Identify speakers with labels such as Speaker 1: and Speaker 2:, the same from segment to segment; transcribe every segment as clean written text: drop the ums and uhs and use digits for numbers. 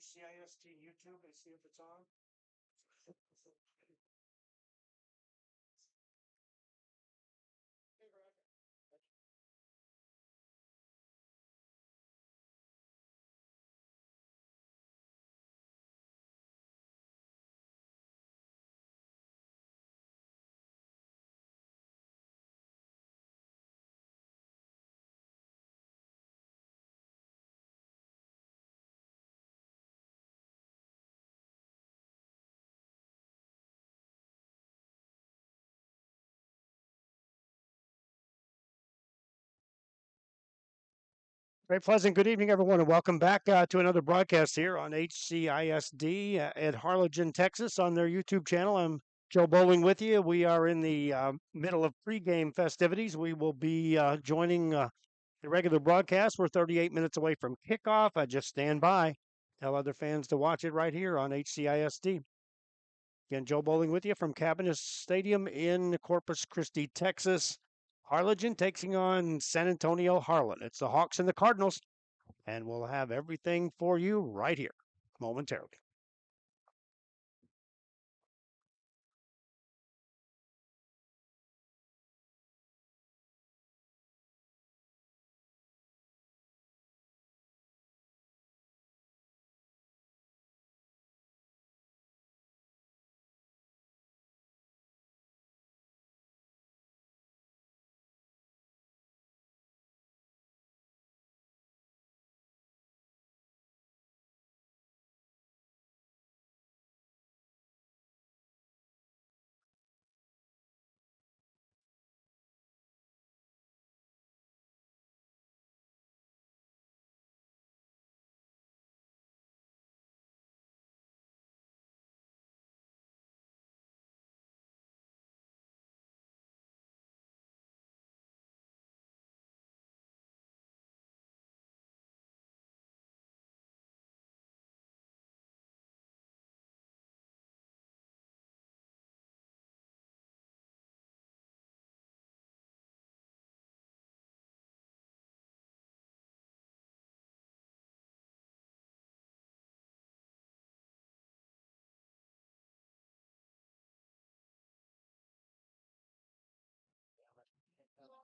Speaker 1: HCIST YouTube and see if it's on. Very pleasant. Good evening, everyone, and welcome back to another broadcast here on HCISD at Harlingen, Texas, on their YouTube channel. I'm Joe Bowling with you. We are in the middle of pregame festivities. We will be joining the regular broadcast. We're 38 minutes away from kickoff. I just stand by, tell other fans to watch it right here on HCISD. Again, Joe Bowling with you from Cabinet Stadium in Corpus Christi, Texas. Harlingen taking on San Antonio Harlan. It's the Hawks and the Cardinals, and we'll have everything for you right here momentarily.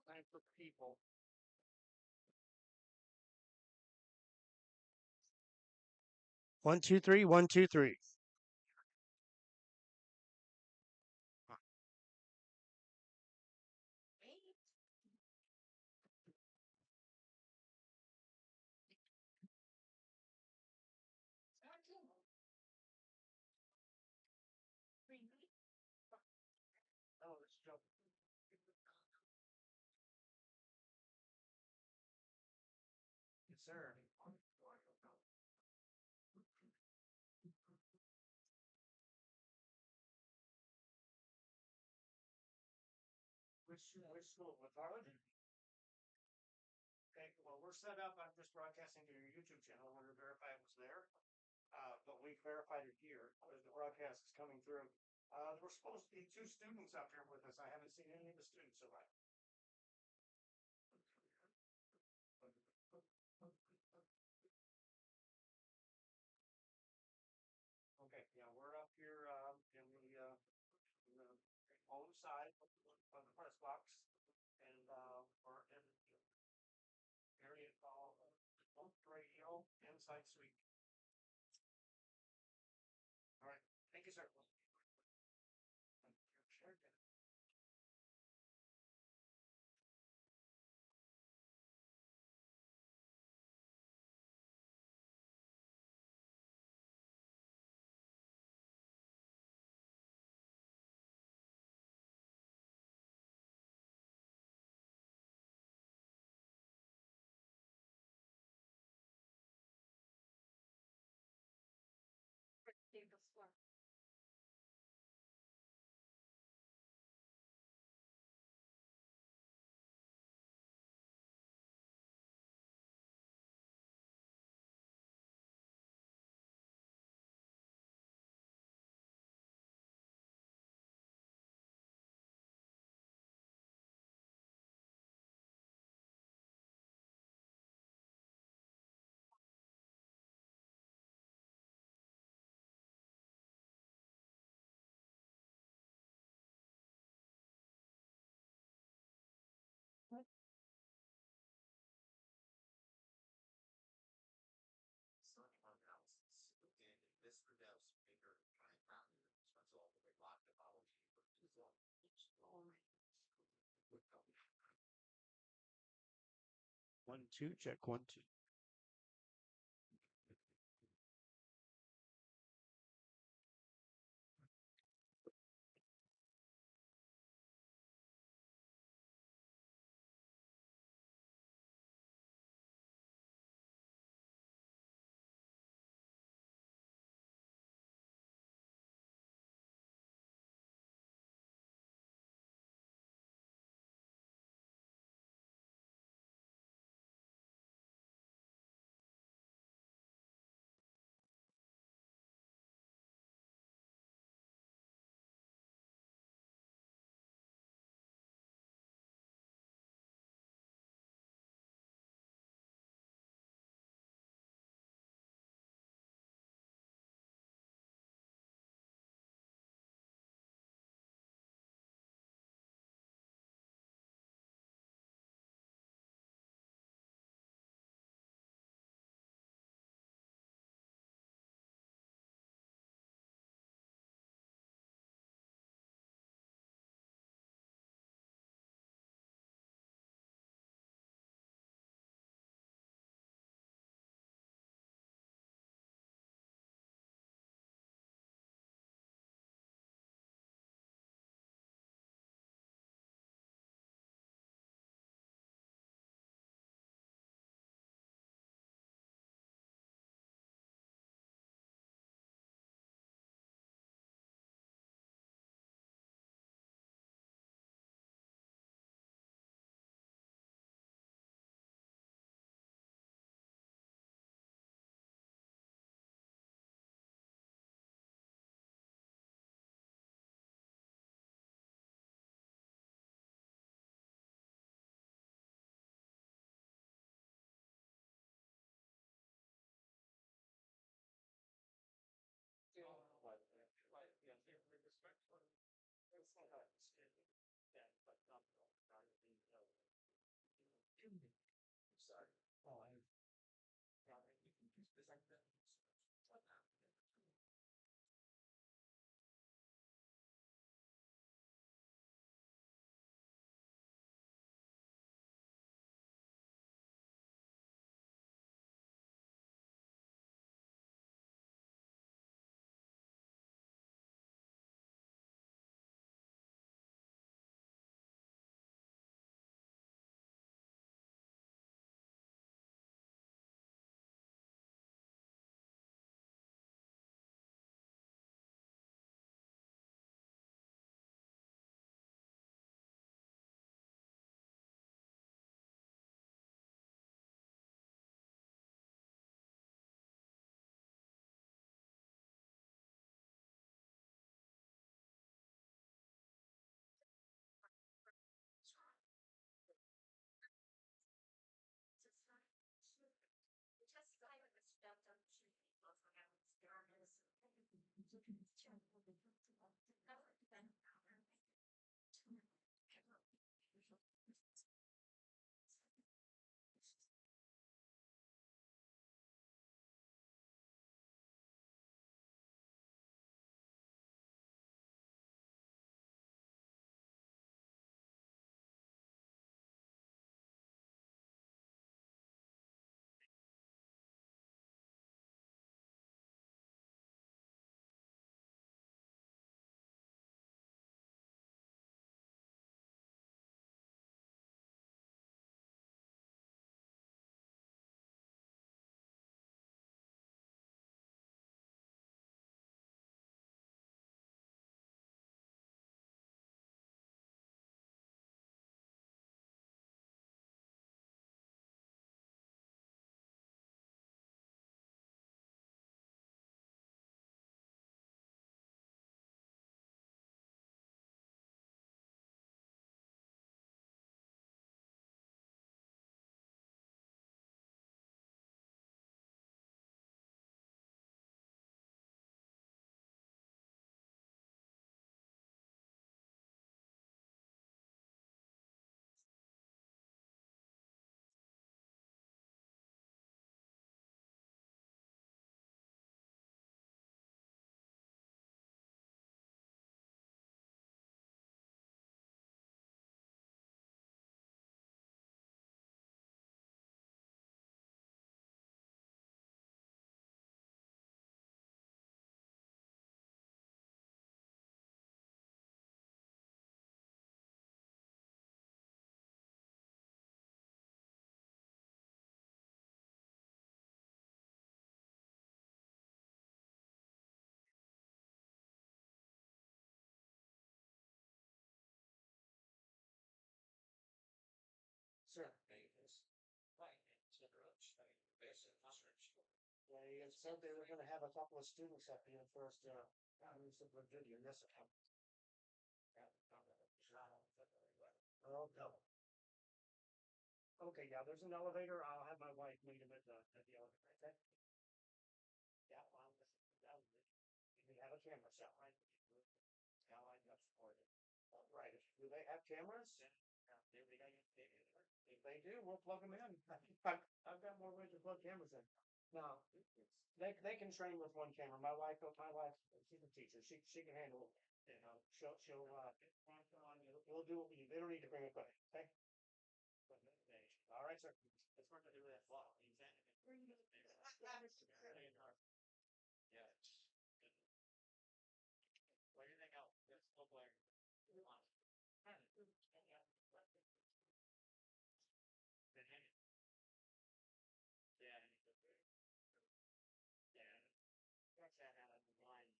Speaker 1: Time for people. 1, 2, 3, 1, 2, 3. Oh, let's jump. Yes, sir. Which school? With Harlan? Okay, well, we're set up. I'm just broadcasting to your YouTube channel. I wanted to verify it was there. But we verified it here as the broadcast is coming through. There were supposed to be 2 students out here with us. I haven't seen any of the students arrive. Okay, yeah, we're up here in the home side of the press box, and we're in the area called Radio Inside Suite. All right, thank you, sir. 1, 2, check 1, 2. They said they were gonna have a couple of students up here first, video, yes. Oh, no. Okay, yeah, there's an elevator. I'll have my wife meet him at the elevator, okay? Yeah, well, we have a camera set, right? Yeah, I got for it. Right, do they have cameras? Yeah, if they do, we'll plug them in. I've got more ways to plug cameras in. No, they can train with one camera. She's a teacher. She can handle it. You know, she'll we'll do what we do. They don't need to bring equipment, okay? All right, sir. It's hard to do that. Yeah. What do you think else? It's still blaring. Yeah. Yeah. That's that out of the line.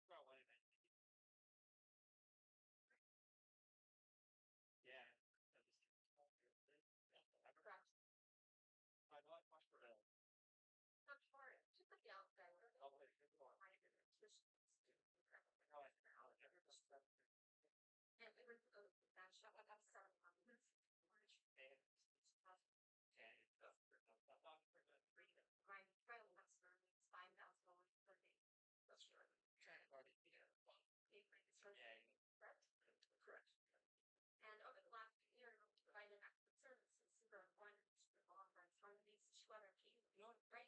Speaker 1: Well, what do you think? Yeah. I like much for that. Not for it. Just like the outside. Oh, wait, it's more. And it was that shot like I'm sorry. My friend was $5,000 per day. That's right. Correct. Correct. And over the last year, provided active services for one conference from these other people. Right?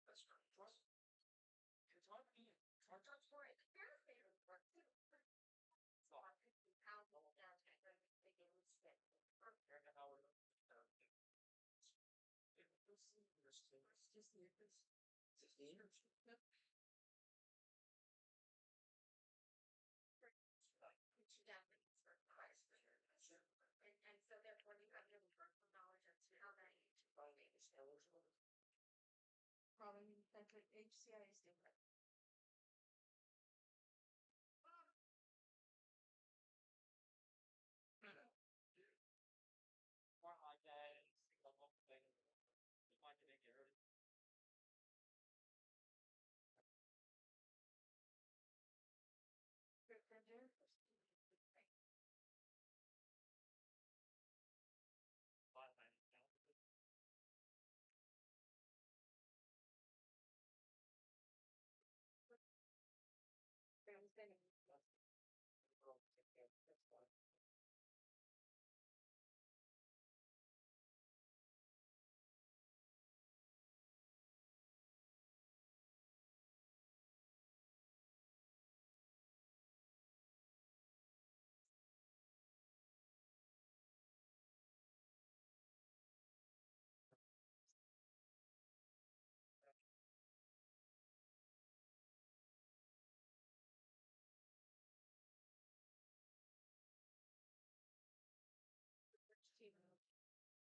Speaker 1: That's right. Trust. It's hard to be. Trust for it. So I think we count all down to the games that are how we're it's just the difference. It's just the energy. And so therefore you have really personal knowledge as to how that is eligible. Probably that's what HCI is doing. More like that, you might get it. That's fine.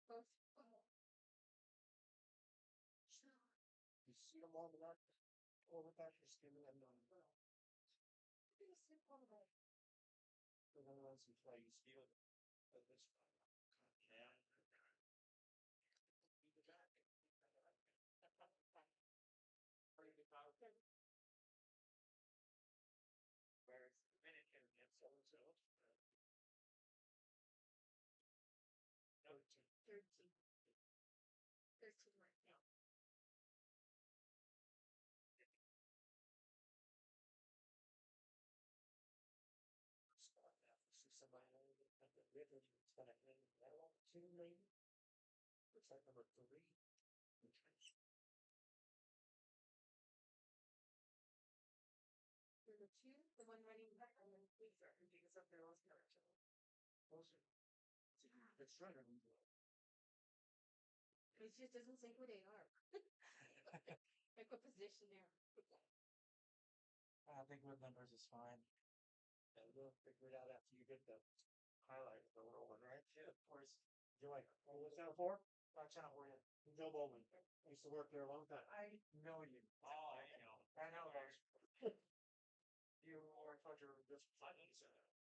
Speaker 1: Both. You see them on the left, over back, you're skimming them on. The ones who play, you steal it. But this one. Yeah. Whereas the Dominican and so and so. 13. 13. 13 right now. See somebody at the river, it's gonna hang that all 2 maybe. Looks like number 3. Number 2, the one running back, and then we start to dig us up there. Let's go. Closer. It's right. It just doesn't say who they are. Like what position they're. I think with numbers is fine. And we'll figure it out after you get the highlight of the little one, right? Yeah, of course. You're like, oh, what's that for? Channel 4, yeah. Joe Bowman. I used to work there a long time. I know you. Oh, I know. I know those. You or thought you were just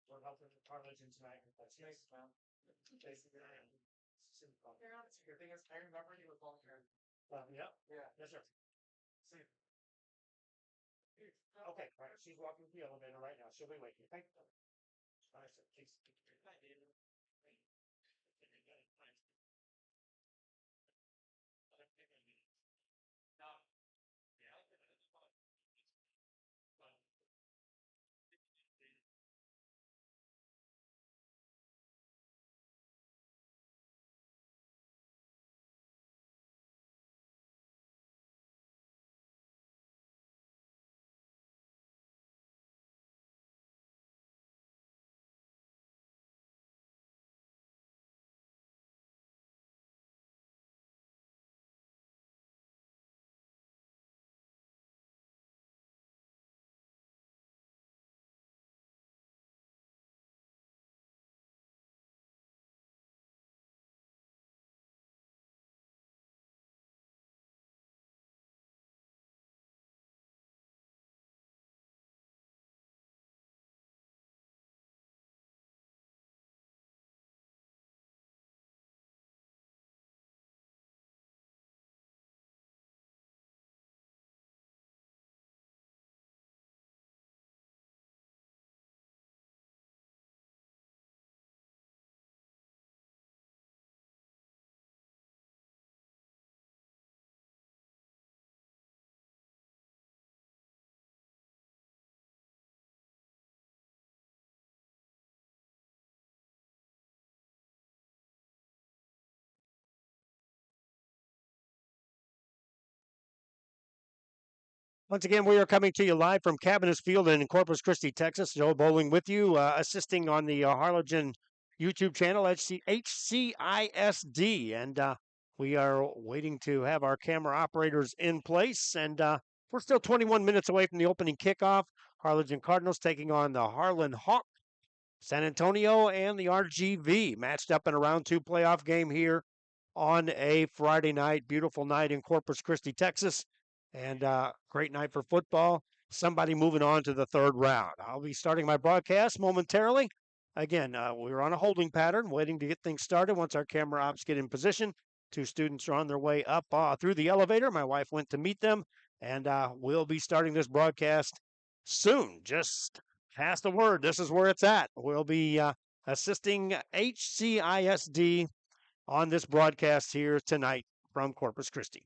Speaker 1: We're helping the Harlingen tonight. That's nice. Your thing is, I remember you were calling her. Yep. Yeah. Yes, sir. See. Okay, all right. She's walking the elevator right now. She'll be waiting. Okay. All right, sir. Please. Once again, we are coming to you live from Cabinets Field in Corpus Christi, Texas. Joe Bowling with you, assisting on the Harlingen YouTube channel, HCISD. And we are waiting to have our camera operators in place. And we're still 21 minutes away from the opening kickoff. Harlingen Cardinals taking on the Harlan Hawks. San Antonio and the RGV matched up in a round two playoff game here on a Friday night. Beautiful night in Corpus Christi, Texas, and great night for football. Somebody moving on to the third round. I'll be starting my broadcast momentarily. Again, we're on a holding pattern, waiting to get things started once our camera ops get in position. Two students are on their way up through the elevator. My wife went to meet them, and we'll be starting this broadcast soon. Just pass the word. This is where it's at. We'll be assisting HCISD on this broadcast here tonight from Corpus Christi.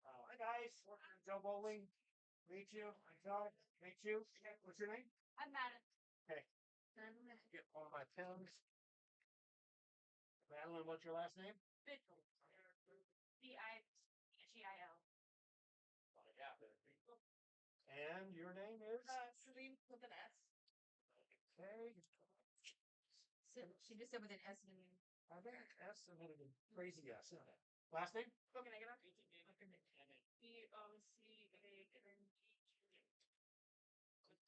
Speaker 1: Hi guys, Joe Bowling. Meet you. I'm John. Meet you. What's your name? I'm Madeline. Okay. Get all my pens. Madeline, what's your last name? Vigil. Vigil. And your name is? Celine with an S. Okay. She just said with an S in the name. I bet S and then a crazy S. Last name? Oh, can I get off?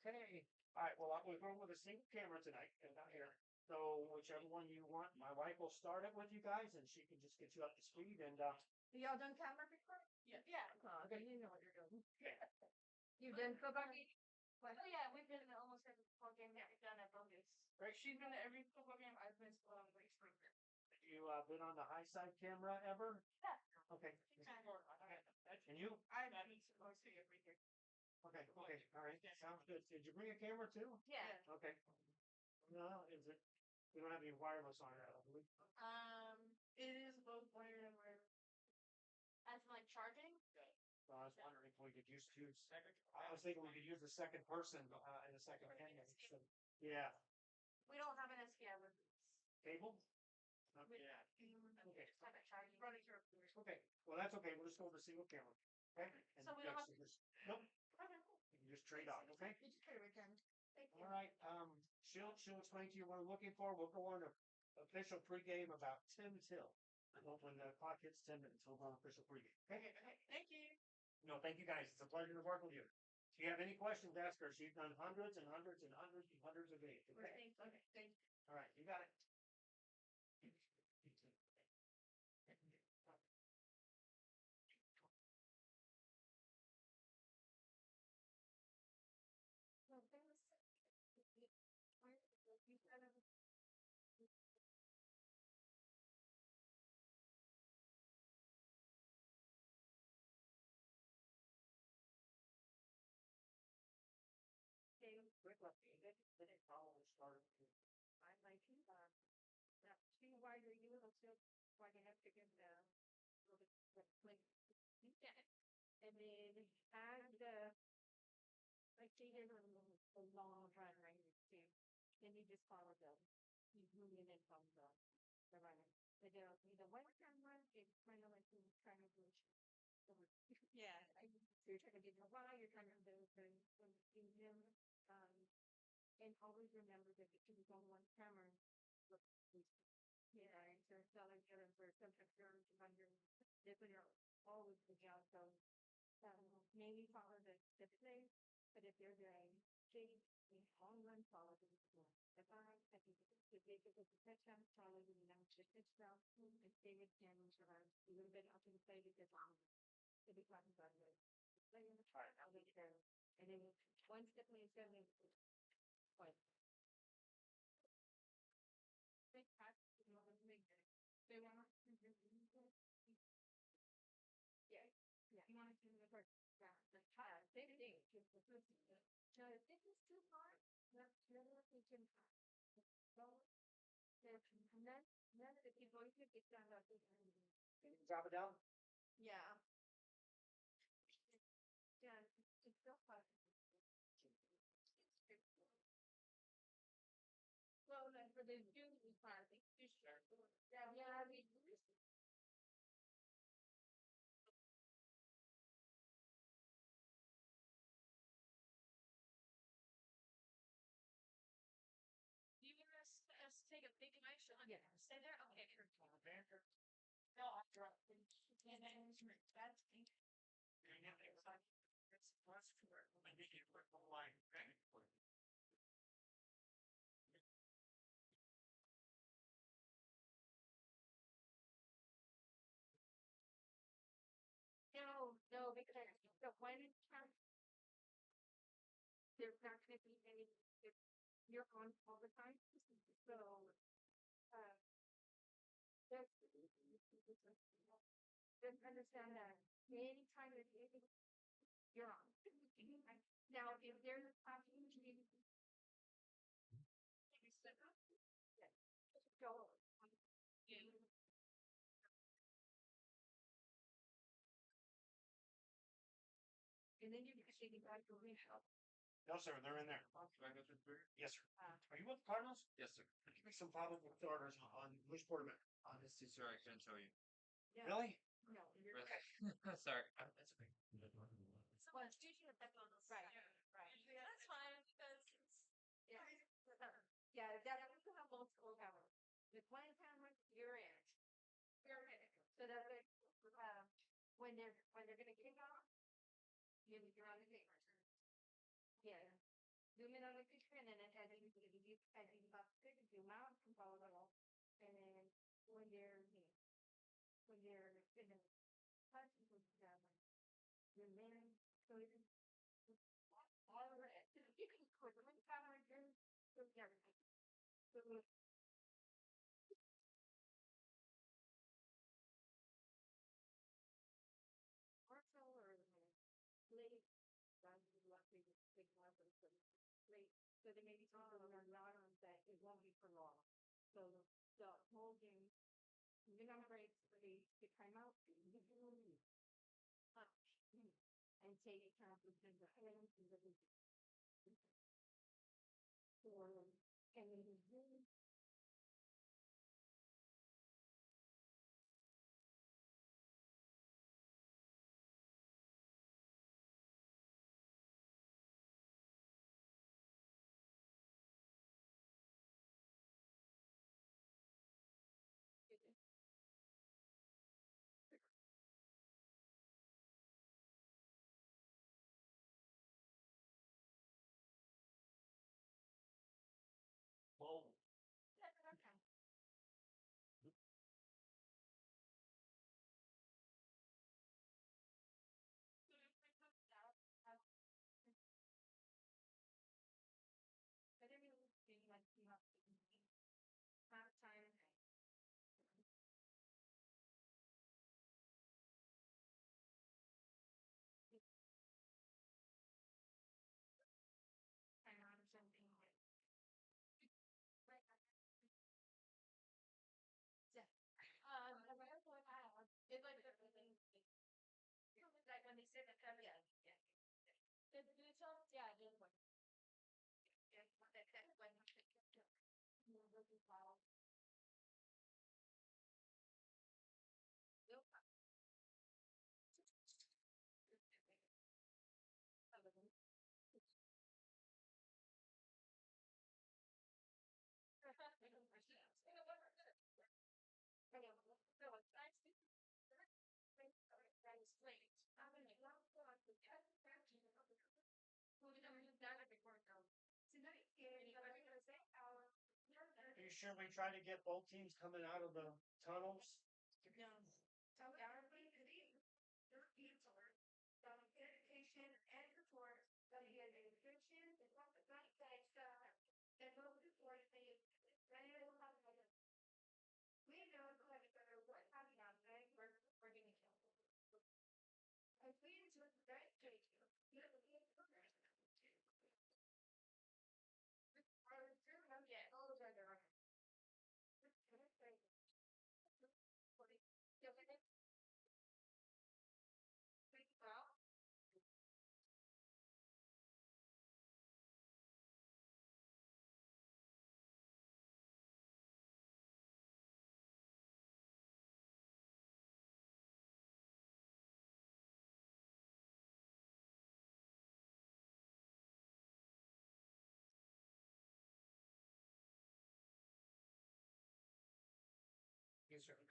Speaker 1: Okay. All right. Well, we're going with a single camera tonight and not here. So whichever one you want, my wife will start it with you guys, and she can just get you up to speed. And y'all done camera before? Yeah. Yeah. Oh, okay. You know what you're doing. Yeah. You've done football game? Oh yeah, we've been to almost every football game that we've done at Bogus. Right. She's been to every football game. I've been to like spring. You been on the high side camera ever? Yeah. Okay. And you? I've been to mostly every year. Okay. Okay. All right. Sounds good. Did you bring a camera too? Yeah. Okay. No, is it? We don't have any wireless on it, do we? It is both wired and wireless. As in like charging? Yeah. So I was wondering if we could use two. I was thinking we could use the second person in the second camera. So, yeah. We don't have an SPI with this. Cable? Okay. Yeah. Okay. Okay. Well, that's okay. We'll just go with a single camera. Okay. And so we don't have to. Nope. Okay. You can just trade off. Okay. You just trade right then. All right. She'll explain to you what we're looking for. We'll go on to official pregame about 10 till. When the clock hits 10 minutes, we'll go on official pregame. Okay. Thank you. No, thank you guys. It's a pleasure to work with you. If you have any questions, ask her. She's done hundreds and hundreds and hundreds and hundreds of games. Okay. Okay. Thank you. All right. You got it.
Speaker 2: I'm like, see why you're you little still why you have to give the little bit like yeah. And then add the like they did a long run right too. Then you just follow the you move it in from the runner. But the one time run it's kind of like you trying to do yeah. So you're trying to get the why, you're trying to do the gym. Um and always remember that it was on one camera. Look, yeah, and so it's not like you're for sometimes you're under different always the job. So maybe follow the place, but if there's a shade in long run, follow the five. I think the big is the touchdown, follow the distance route, and stay with him around a little bit up to the play because it'll be talking about it. Play in the chart, I'll be there. And then once the play is done, what? Big cut, you know, make it. They want to yeah. Yeah. You want to do the first yeah. The child, same thing. Just the first thing. So if this is too hard, that's really thinking so there's none of the people you could get done about this.
Speaker 1: Can you drop it down?
Speaker 2: Yeah. Yeah, it's still hard. Well, then for the June part, you should. Yeah, I mean, do you want us to take a big motion? Yeah. Stay there? Okay, sure. No, I'll drop it. And then that's it's plus for I need to put the line back. No, no, because the one time there's not going to be any, if you're on all the time. So, uh, just, just understand that anytime that you're on. Now, if there's an opportunity, you set up, yeah, just go. Yeah. And then you can see the guy go in.
Speaker 1: No, sir, they're in there. Yes, sir. Are you with the Cardinals? Yes, sir. Give me some probable starters on which quarterback?
Speaker 3: Honestly, sir, I can't show you.
Speaker 2: Yeah.
Speaker 1: Really?
Speaker 2: No, you're
Speaker 3: Okay. Sorry.
Speaker 1: That's okay.
Speaker 2: well, it's usually a technical right, right. Yeah, that's fine because it's yeah, yeah. That we can have multiple cameras. With one camera, you're in. You're in. So that way, when they're gonna kick off, you're on the camera. Yeah. Zoom in on the picture and then as you about to zoom out and follow it all. And then when they're when they're in the touch with your man, so it's all of it. You can put one camera in, so everything. So Marcel or late, that's lucky to take lessons from late. So there may be something that are not on that it won't be for long. So the whole game, you're not breaks, they time out, and take it kind of within the hands and the for and then said that, yeah, yeah. The top, yeah, the one. Yeah, that one. Nope.
Speaker 1: Are you sure we try to get both teams coming out of the tunnels?
Speaker 2: No. So our their needs are education and report, but he had nutrition, and what the night guys and most importantly, we know what happened on day we're gonna kill. If we into that case, you know, yeah, all those are there. Well,
Speaker 1: Yes, sir.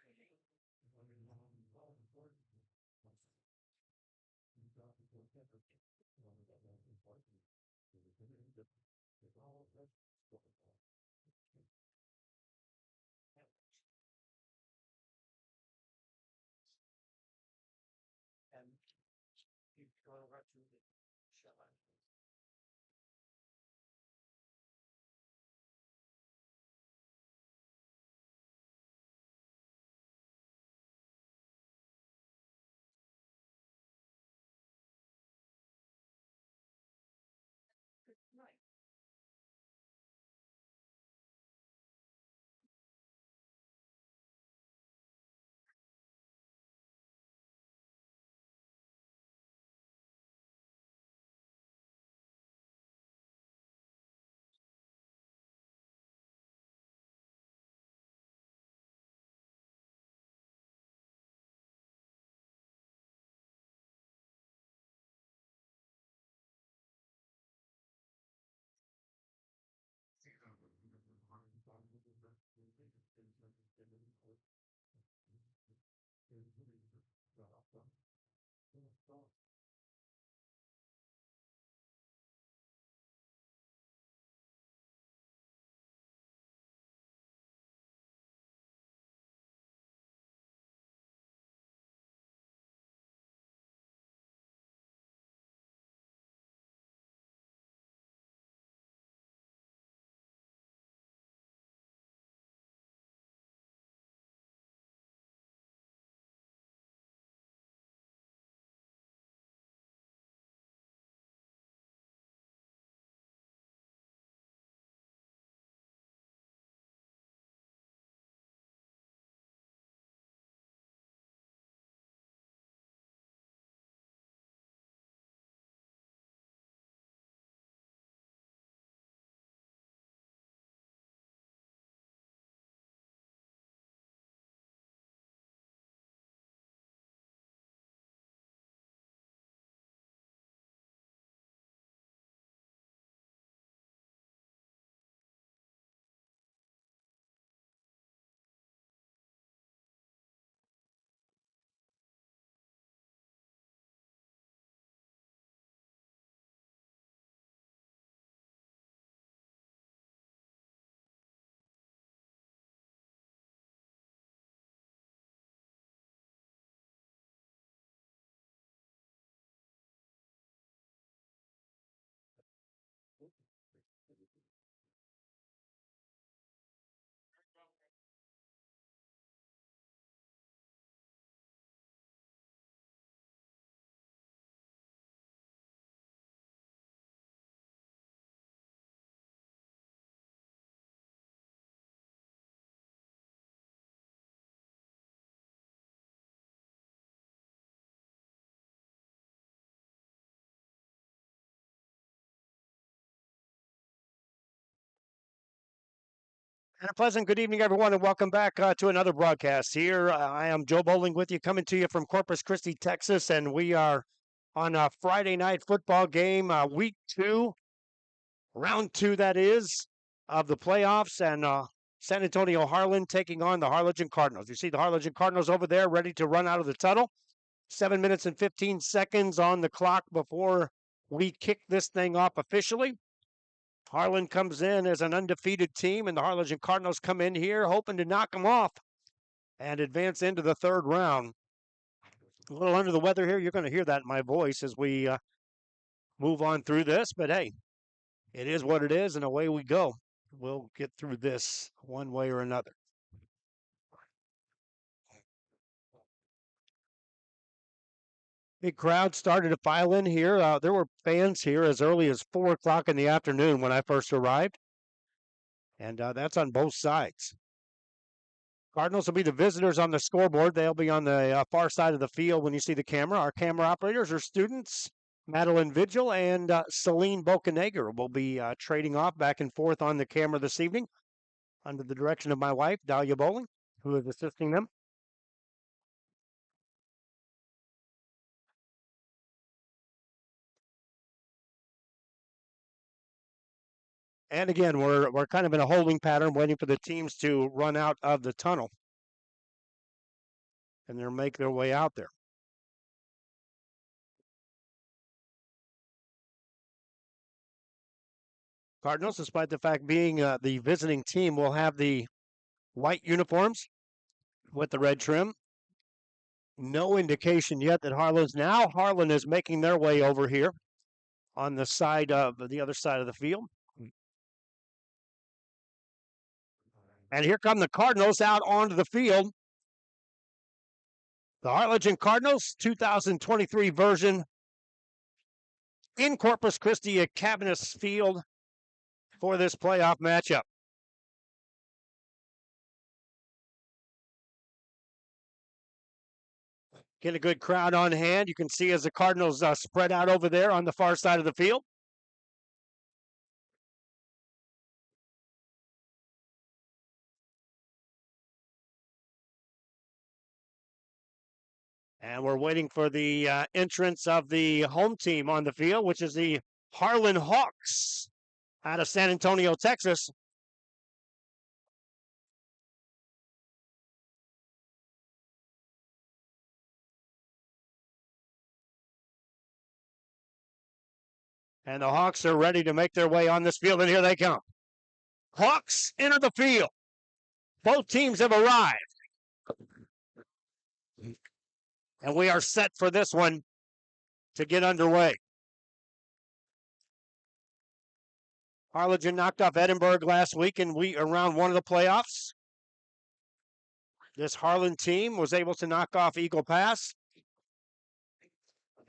Speaker 1: And you go over to the shell. Right. And a pleasant good evening, everyone, and welcome back to another broadcast here. I am Joe Bowling with you, coming to you from Corpus Christi, Texas, and we are on a Friday night football game, week two, round two, that is, of the playoffs, and San Antonio Harlan taking on the Harlingen Cardinals. You see the Harlingen Cardinals over there ready to run out of the tunnel. 7 minutes and 15 seconds on the clock before we kick this thing off officially. Harlan comes in as an undefeated team, and the Harlingen Cardinals come in here hoping to knock them off and advance into the third round. A little under the weather here. You're going to hear that in my voice as we move on through this, but hey, it is what it is, and away we go. We'll get through this one way or another. Big crowd started to file in here. There were fans here as early as 4 o'clock in the afternoon when I first arrived, and that's on both sides. Cardinals will be the visitors on the scoreboard. They'll be on the far side of the field when you see the camera. Our camera operators are students. Madeline Vigil and Celine Bocaneger will be trading off back and forth on the camera this evening under the direction of my wife, Dahlia Bowling, who is assisting them. And again, we're kind of in a holding pattern, waiting for the teams to run out of the tunnel and they'll make their way out there. Cardinals, despite the fact being the visiting team, will have the white uniforms with the red trim. No indication yet that Harlan is making their way over here on the side of the other side of the field. And here come the Cardinals out onto the field. The Harlingen Cardinals 2023 version in Corpus Christi at Cabinets Field for this playoff matchup. Get a good crowd on hand. You can see as the Cardinals spread out over there on the far side of the field. And we're waiting for the entrance of the home team on the field, which is the Harlan Hawks out of San Antonio, Texas. And the Hawks are ready to make their way on this field, and here they come. Hawks enter the field. Both teams have arrived. And we are set for this one to get underway. Harlingen knocked off Edinburgh last week in round one of the playoffs. This Harlan team was able to knock off Eagle Pass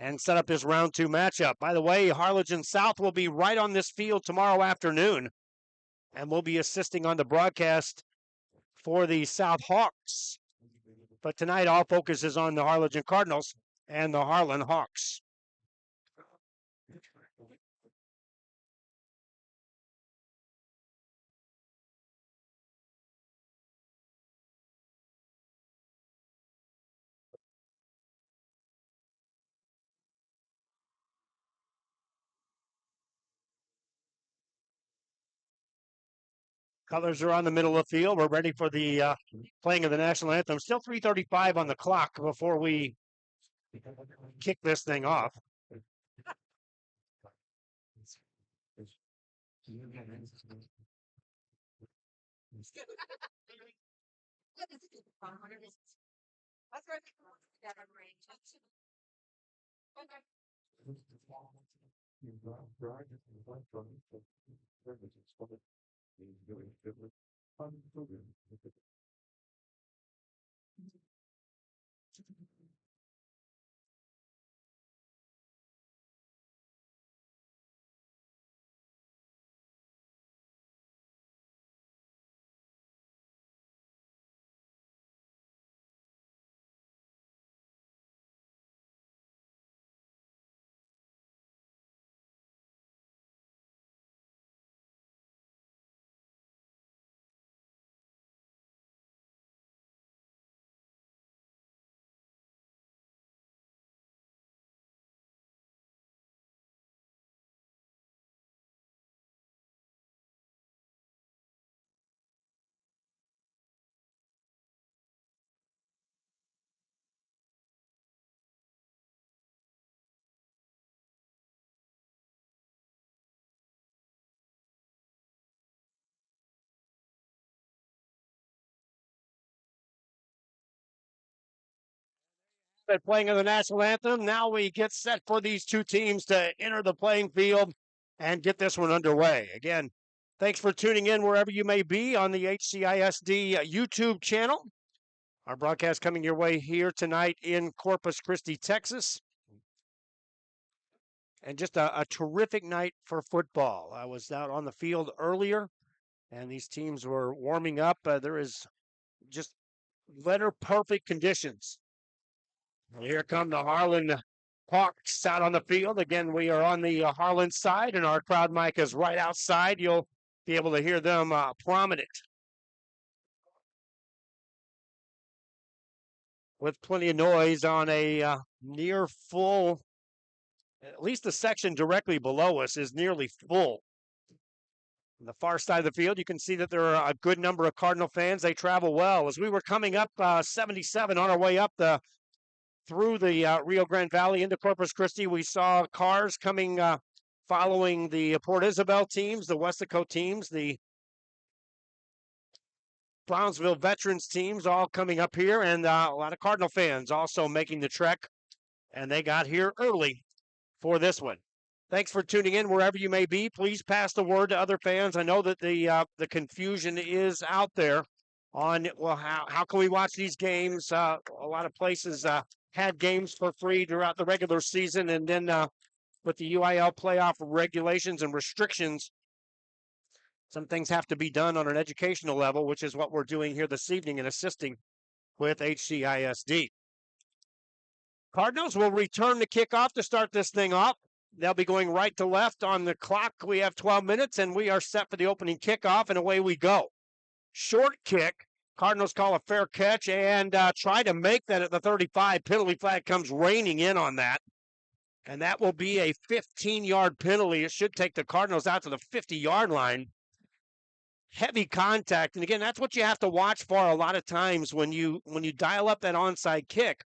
Speaker 1: and set up this round two matchup. By the way, Harlingen South will be right on this field tomorrow afternoon, and we'll be assisting on the broadcast for the South Hawks. But tonight, all focus is on the Harlingen Cardinals and the Harlan Hawks. Colors are on the middle of the field. We're ready for the playing of the national anthem. Still 3:35 on the clock before we kick this thing off. At playing of the national anthem. Now we get set for these two teams to enter the playing field and get this one underway. Again, thanks for tuning in wherever you may be on the HCISD YouTube channel. Our broadcast coming your way here tonight in Corpus Christi, Texas. And just a terrific night for football. I was out on the field earlier, and these teams were warming up. There is just letter perfect conditions. Here come the Harlan Hawks out on the field. Again, we are on the Harlan side, and our crowd mic is right outside. You'll be able to hear them prominent with plenty of noise on a near full, at least the section directly below us is nearly full. On the far side of the field, you can see that there are a good number of Cardinal fans. They travel well. As we were coming up 77 on our way up through the Rio Grande Valley into Corpus Christi, we saw cars coming following the Port Isabel teams, the Westaco teams, the Brownsville veterans teams all coming up here, and a lot of Cardinal fans also making the trek, and they got here early for this one. Thanks for tuning in wherever you may be. Please pass the word to other fans. I know that the confusion is out there on, well, how can we watch these games? A lot of places had games for free throughout the regular season, and then with the UIL playoff regulations and restrictions, some things have to be done on an educational level, which is what we're doing here this evening and assisting with HCISD. Cardinals will return the kickoff to start this thing off. They'll be going right to left on the clock. We have 12 minutes, and we are set for the opening kickoff, and away we go. Short kick. Cardinals call a fair catch and try to make that at the 35. Penalty flag comes raining in on that. And that will be a 15-yard penalty. It should take the Cardinals out to the 50-yard line. Heavy contact. And again, that's what you have to watch for a lot of times when you dial up that onside kick,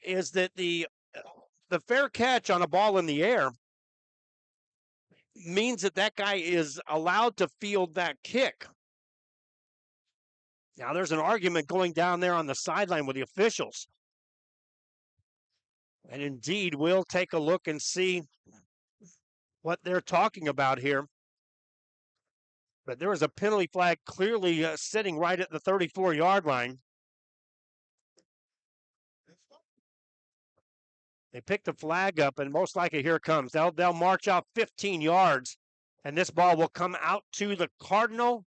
Speaker 1: is that the fair catch on a ball in the air means that that guy is allowed to field that kick. Now, there's an argument going down there on the sideline with the officials. And indeed, we'll take a look and see what they're talking about here. But there was a penalty flag clearly sitting right at the 34-yard line. They pick the flag up, and most likely here it comes. They'll march out 15 yards, and this ball will come out to the Cardinal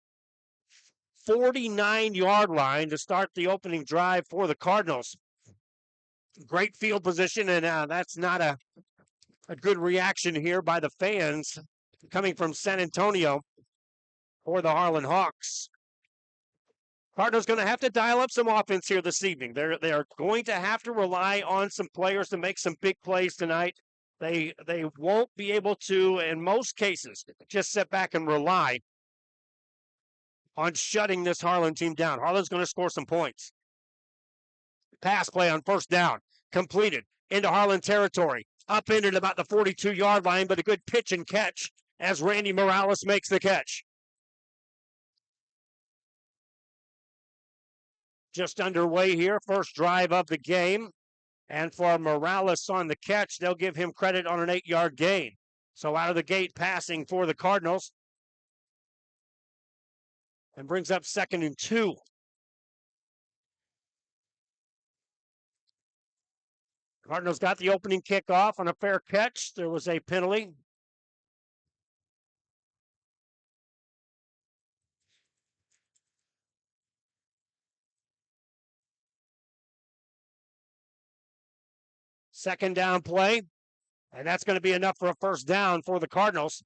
Speaker 1: 49-yard line to start the opening drive for the Cardinals. Great field position, and that's not a good reaction here by the fans coming from San Antonio for the Harlan Hawks. Cardinals going to have to dial up some offense here this evening. They are going to have to rely on some players to make some big plays tonight. They won't be able to, in most cases, just sit back and rely on shutting this Harlan team down. Harlan's going to score some points. Pass play on first down, completed into Harlan territory, upended about the 42-yard line, but a good pitch and catch as Randy Morales makes the catch. Just underway here, first drive of the game. And for Morales on the catch, they'll give him credit on an 8-yard gain. So out of the gate passing for the Cardinals. And brings up 2nd and 2. Cardinals got the opening kickoff on a fair catch. There was a penalty. Second down play. And that's going to be enough for a first down for the Cardinals.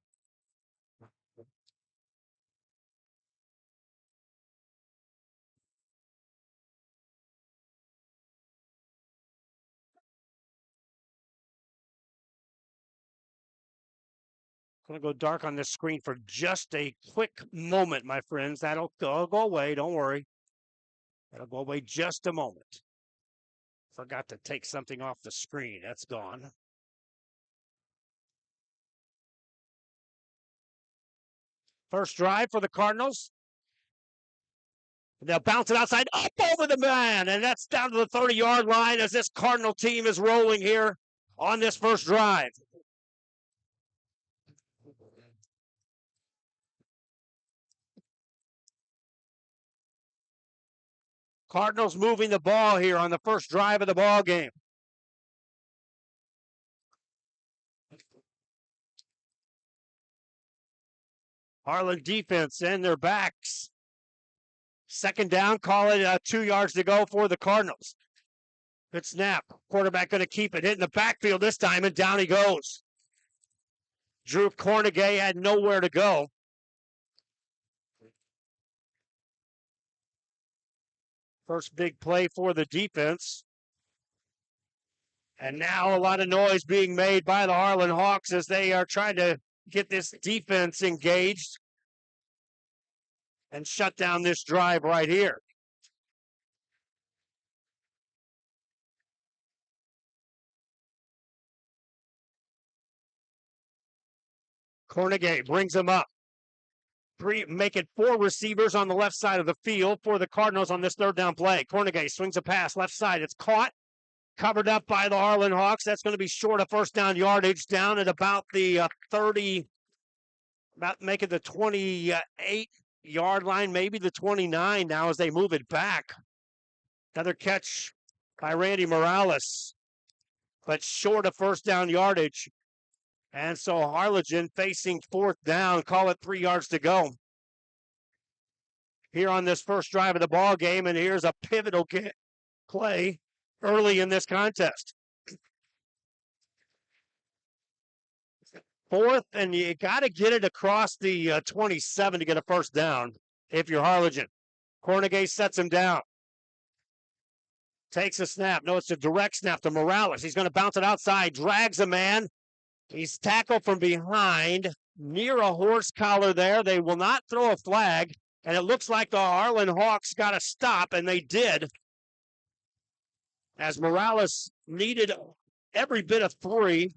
Speaker 1: Going to go dark on this screen for just a quick moment, my friends. That'll go away. Don't worry. That'll go away just a moment. Forgot to take something off the screen. That's gone. First drive for the Cardinals. They'll bounce it outside, up over the man, and that's down to the 30-yard line as this Cardinal team is rolling here on this first drive. Cardinals moving the ball here on the first drive of the ball game. Harlan defense and their backs. Second down, call it 2 yards to go for the Cardinals. Good snap. Quarterback going to keep it. Hitting the backfield this time, and down he goes. Drew Cornegay had nowhere to go. First big play for the defense. And now a lot of noise being made by the Harlan Hawks as they are trying to get this defense engaged and shut down this drive right here. Cornegay brings him up. Making 4 receivers on the left side of the field for the Cardinals on this third down play. Cornegay swings a pass left side. It's caught, covered up by the Harlan Hawks. That's going to be short of first down yardage, down at about the 30, about making the 28-yard line, maybe the 29 now as they move it back. Another catch by Randy Morales, but short of first down yardage. And so Harlingen facing fourth down, call it 3 yards to go. Here on this first drive of the ball game, and here's a pivotal play early in this contest. Fourth, and you got to get it across the 27 to get a first down if you're Harlingen. Cornegay sets him down. Takes a snap. No, it's a direct snap to Morales. He's going to bounce it outside, drags a man. He's tackled from behind, near a horse collar there. They will not throw a flag, and it looks like the Harlan Hawks got to stop, and they did, as Morales needed every bit of 3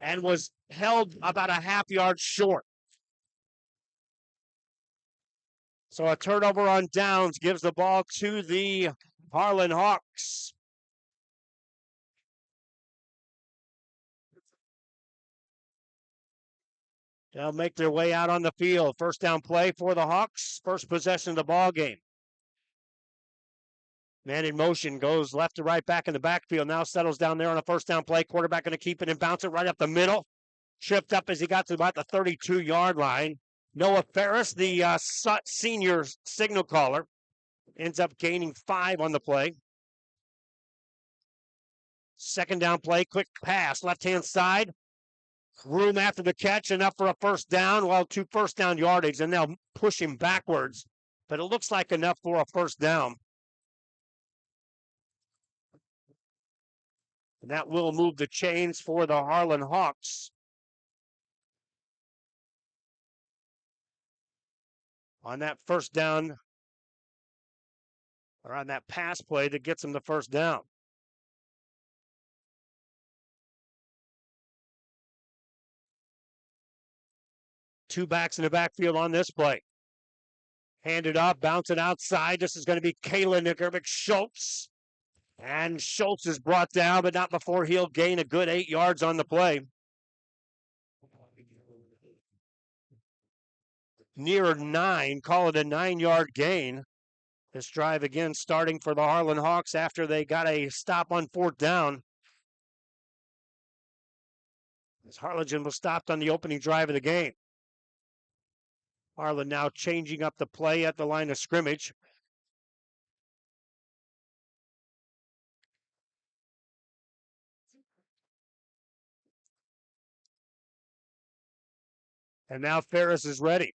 Speaker 1: and was held about a half yard short. So a turnover on downs gives the ball to the Harlan Hawks. They'll make their way out on the field. First down play for the Hawks. First possession of the ball game. Man in motion goes left to right back in the backfield. Now settles down there on a first down play. Quarterback going to keep it and bounce it right up the middle. Tripped up as he got to about the 32-yard line. Noah Ferris, the senior signal caller, ends up gaining 5 on the play. Second down play, quick pass, left-hand side. Room after the catch, enough for a first down. Well, 2 first down yardage, and they'll push him backwards. But it looks like enough for a first down. And that will move the chains for the Harlan Hawks. On that first down, or on that pass play that gets them the first down. Two backs in the backfield on this play. Handed off, bouncing outside. This is going to be Kalen Nickerbick Schultz. And Schultz is brought down, but not before he'll gain a good 8 yards on the play. Near 9, call it a 9-yard gain. This drive again starting for the Harlan Hawks after they got a stop on fourth down. As Harlingen was stopped on the opening drive of the game. Harlan now changing up the play at the line of scrimmage. And now Ferris is ready.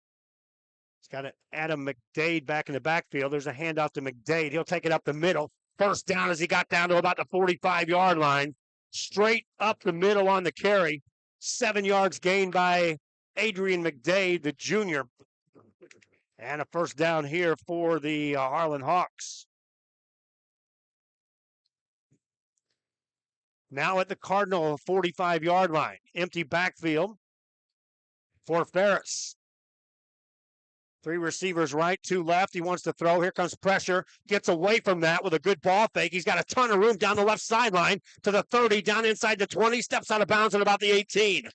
Speaker 1: He's got Adam McDade back in the backfield. There's a handoff to McDade. He'll take it up the middle. First down as he got down to about the 45-yard line. Straight up the middle on the carry. 7 yards gained by Adrian McDade, the junior. And a first down here for the Harlan Hawks. Now at the Cardinal 45-yard line. Empty backfield for Ferris. Three receivers right, two left. He wants to throw. Here comes pressure. Gets away from that with a good ball fake. He's got a ton of room down the left sideline to the 30, down inside the 20. Steps out of bounds at about the 18.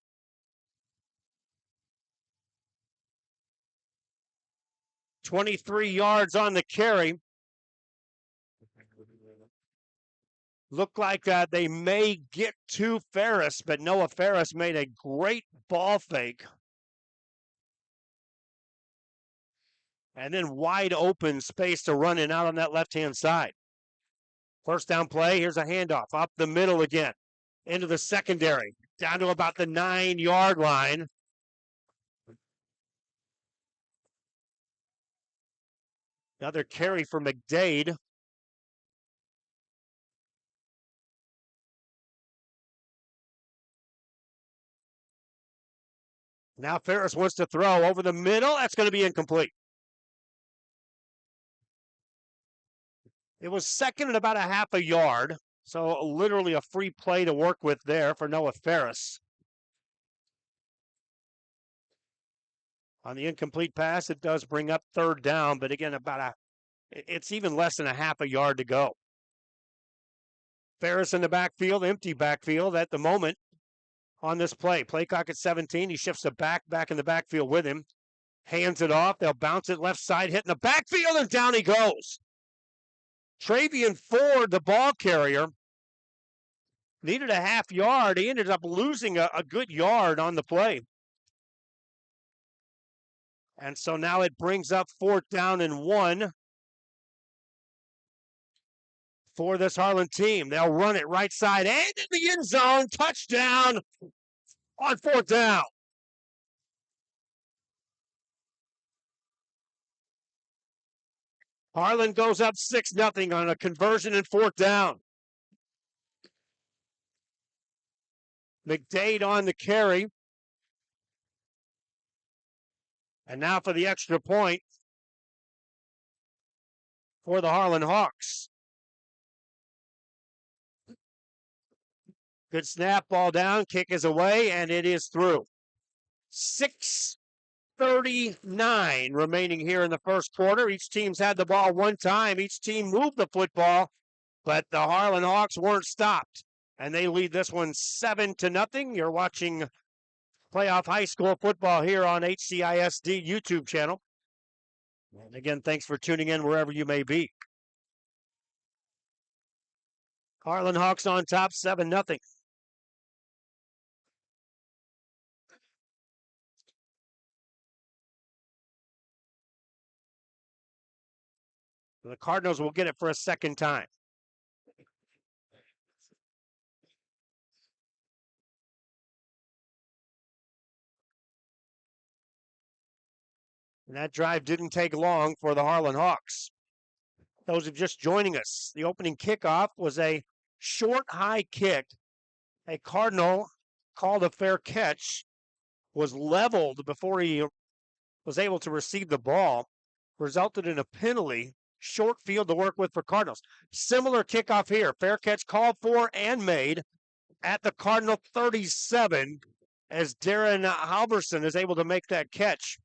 Speaker 1: "23 yards on the carry." Looked like they may get to Ferris, but Noah Ferris made a great ball fake. And then wide open space to run in out on that left-hand side. First down play, here's a handoff up the middle again. Into the secondary, down to about the 9-yard line. Another carry for McDade. Now Ferris wants to throw over the middle. That's going to be incomplete. It was second and about a half a yard. So literally a free play to work with there for Noah Ferris. On the incomplete pass, it does bring up third down, but again, it's even less than a half a yard to go. Ferris in the backfield, empty backfield at the moment on this play. Play clock at 17. He shifts the back in the backfield with him. Hands it off. They'll bounce it left side, hitting the backfield, and down he goes. Travian Ford, the ball carrier, needed a half yard. He ended up losing a good yard on the play. And so now it brings up 4th down and 1 for this Harlan team. They'll run it right side and in the end zone. Touchdown on 4th down. Harlan goes up 6-0 on a conversion and 4th down. McDade on the carry. And now for the extra point for the Harlan Hawks. Good snap, ball down, kick is away, and it is through. 6:39 remaining here in the first quarter. Each team's had the ball one time. Each team moved the football, but the Harlan Hawks weren't stopped. And they lead this one 7-0. You're watching playoff high school football here on HCISD YouTube channel. And again, thanks for tuning in wherever you may be. Harlan Hawks on top, 7-0. The Cardinals will get it for a second time. And that drive didn't take long for the Harlan Hawks. Those of just joining us, the opening kickoff was a short high kick. A Cardinal called a fair catch, was leveled before he was able to receive the ball, resulted in a penalty, short field to work with for Cardinals. Similar kickoff here, fair catch called for and made at the Cardinal 37 as Darren Halverson is able to make that catch.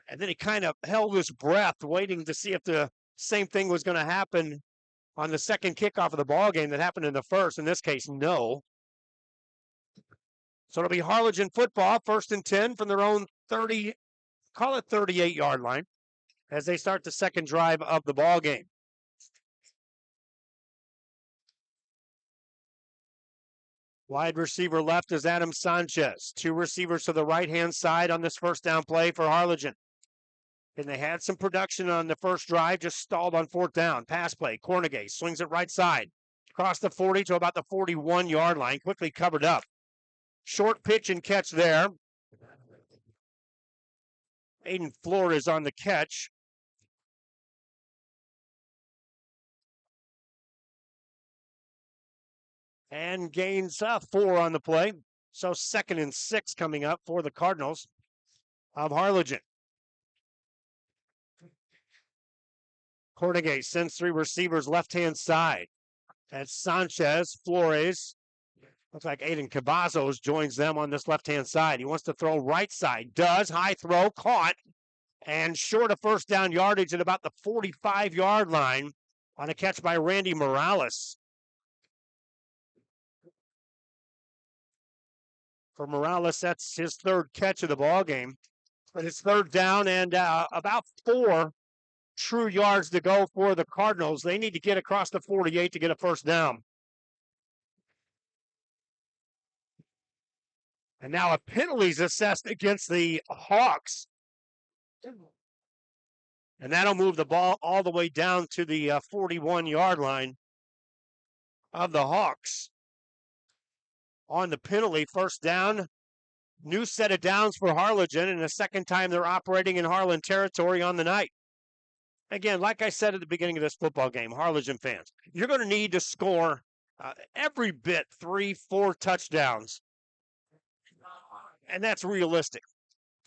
Speaker 1: And then he kind of held his breath, waiting to see if the same thing was going to happen on the second kickoff of the ball game that happened in the first. In this case, no. So it'll be Harlingen football, 1st and 10 from their own 30, call it 38-yard line, as they start the second drive of the ball game. Wide receiver left is Adam Sanchez. 2 receivers to the right-hand side on this first down play for Harlingen. And they had some production on the first drive, just stalled on 4th down. Pass play, Cornegay swings it right side. Across the 40 to about the 41-yard line, quickly covered up. Short pitch and catch there. Aiden Flores on the catch. And gains 4 on the play. So 2nd and 6 coming up for the Cardinals of Harlingen. Cornegay sends 3 receivers left-hand side. That's Sanchez, Flores. Looks like Aiden Cavazos joins them on this left-hand side. He wants to throw right side. Does. High throw. Caught and short of first down yardage at about the 45-yard line on a catch by Randy Morales. For Morales, that's his third catch of the ball game. But it's third down and about 4 true yards to go for the Cardinals. They need to get across the 48 to get a first down. And now a penalty is assessed against the Hawks. And that'll move the ball all the way down to the 41-yard line of the Hawks. On the penalty, first down. New set of downs for Harlingen, and the second time they're operating in Harlan territory on the night. Again, like I said at the beginning of this football game, Harlingen fans, you're going to need to score every bit 3-4 touchdowns. And that's realistic.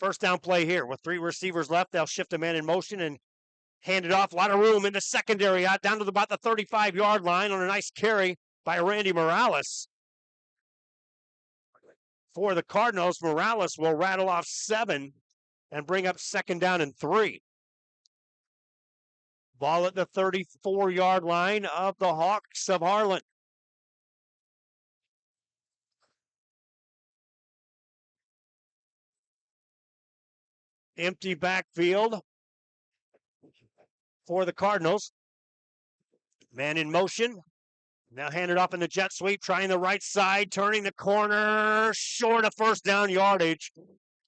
Speaker 1: First down play here with 3 receivers left. They'll shift a man in motion and hand it off. A lot of room in the secondary out down to about the 35-yard line on a nice carry by Randy Morales. For the Cardinals, Morales will rattle off 7 and bring up second down and 3. Ball at the 34-yard line of the Hawks of Harlan. Empty backfield for the Cardinals. Man in motion. Now handed off in the jet sweep, trying the right side, turning the corner, short of first down yardage.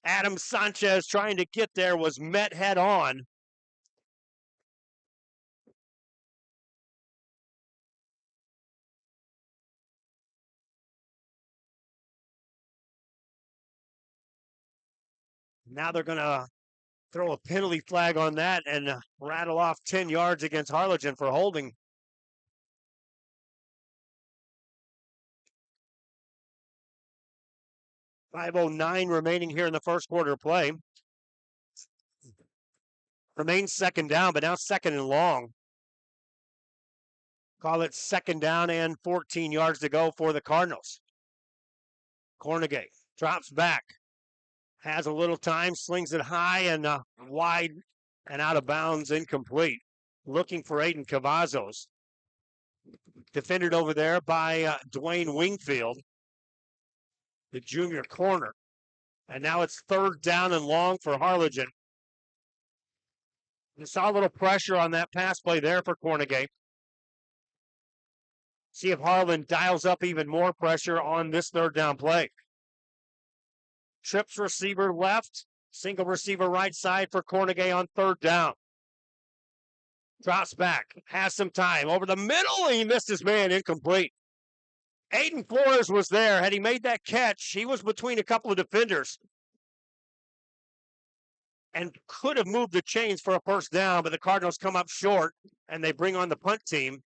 Speaker 1: Adam Sanchez trying to get there, was met head on. Now they're going to throw a penalty flag on that and rattle off 10 yards against Harlingen for holding. .509 remaining here in the first quarter of play. Remains second down, but now second and long. Call it second down and 14 yards to go for the Cardinals. Cornegay drops back. Has a little time, slings it high and wide and out of bounds, incomplete. Looking for Aiden Cavazos. Defended over there by Dwayne Wingfield, the junior corner. And now it's third down and long for Harlingen. You saw a little pressure on that pass play there for Cornegay. See if Harlan dials up even more pressure on this third down play. Trips receiver left, single receiver right side for Cornegay on third down. Drops back, has some time. Over the middle, he missed his man, incomplete. Aiden Flores was there. Had he made that catch, he was between a couple of defenders and could have moved the chains for a first down, but the Cardinals come up short, and they bring on the punt team.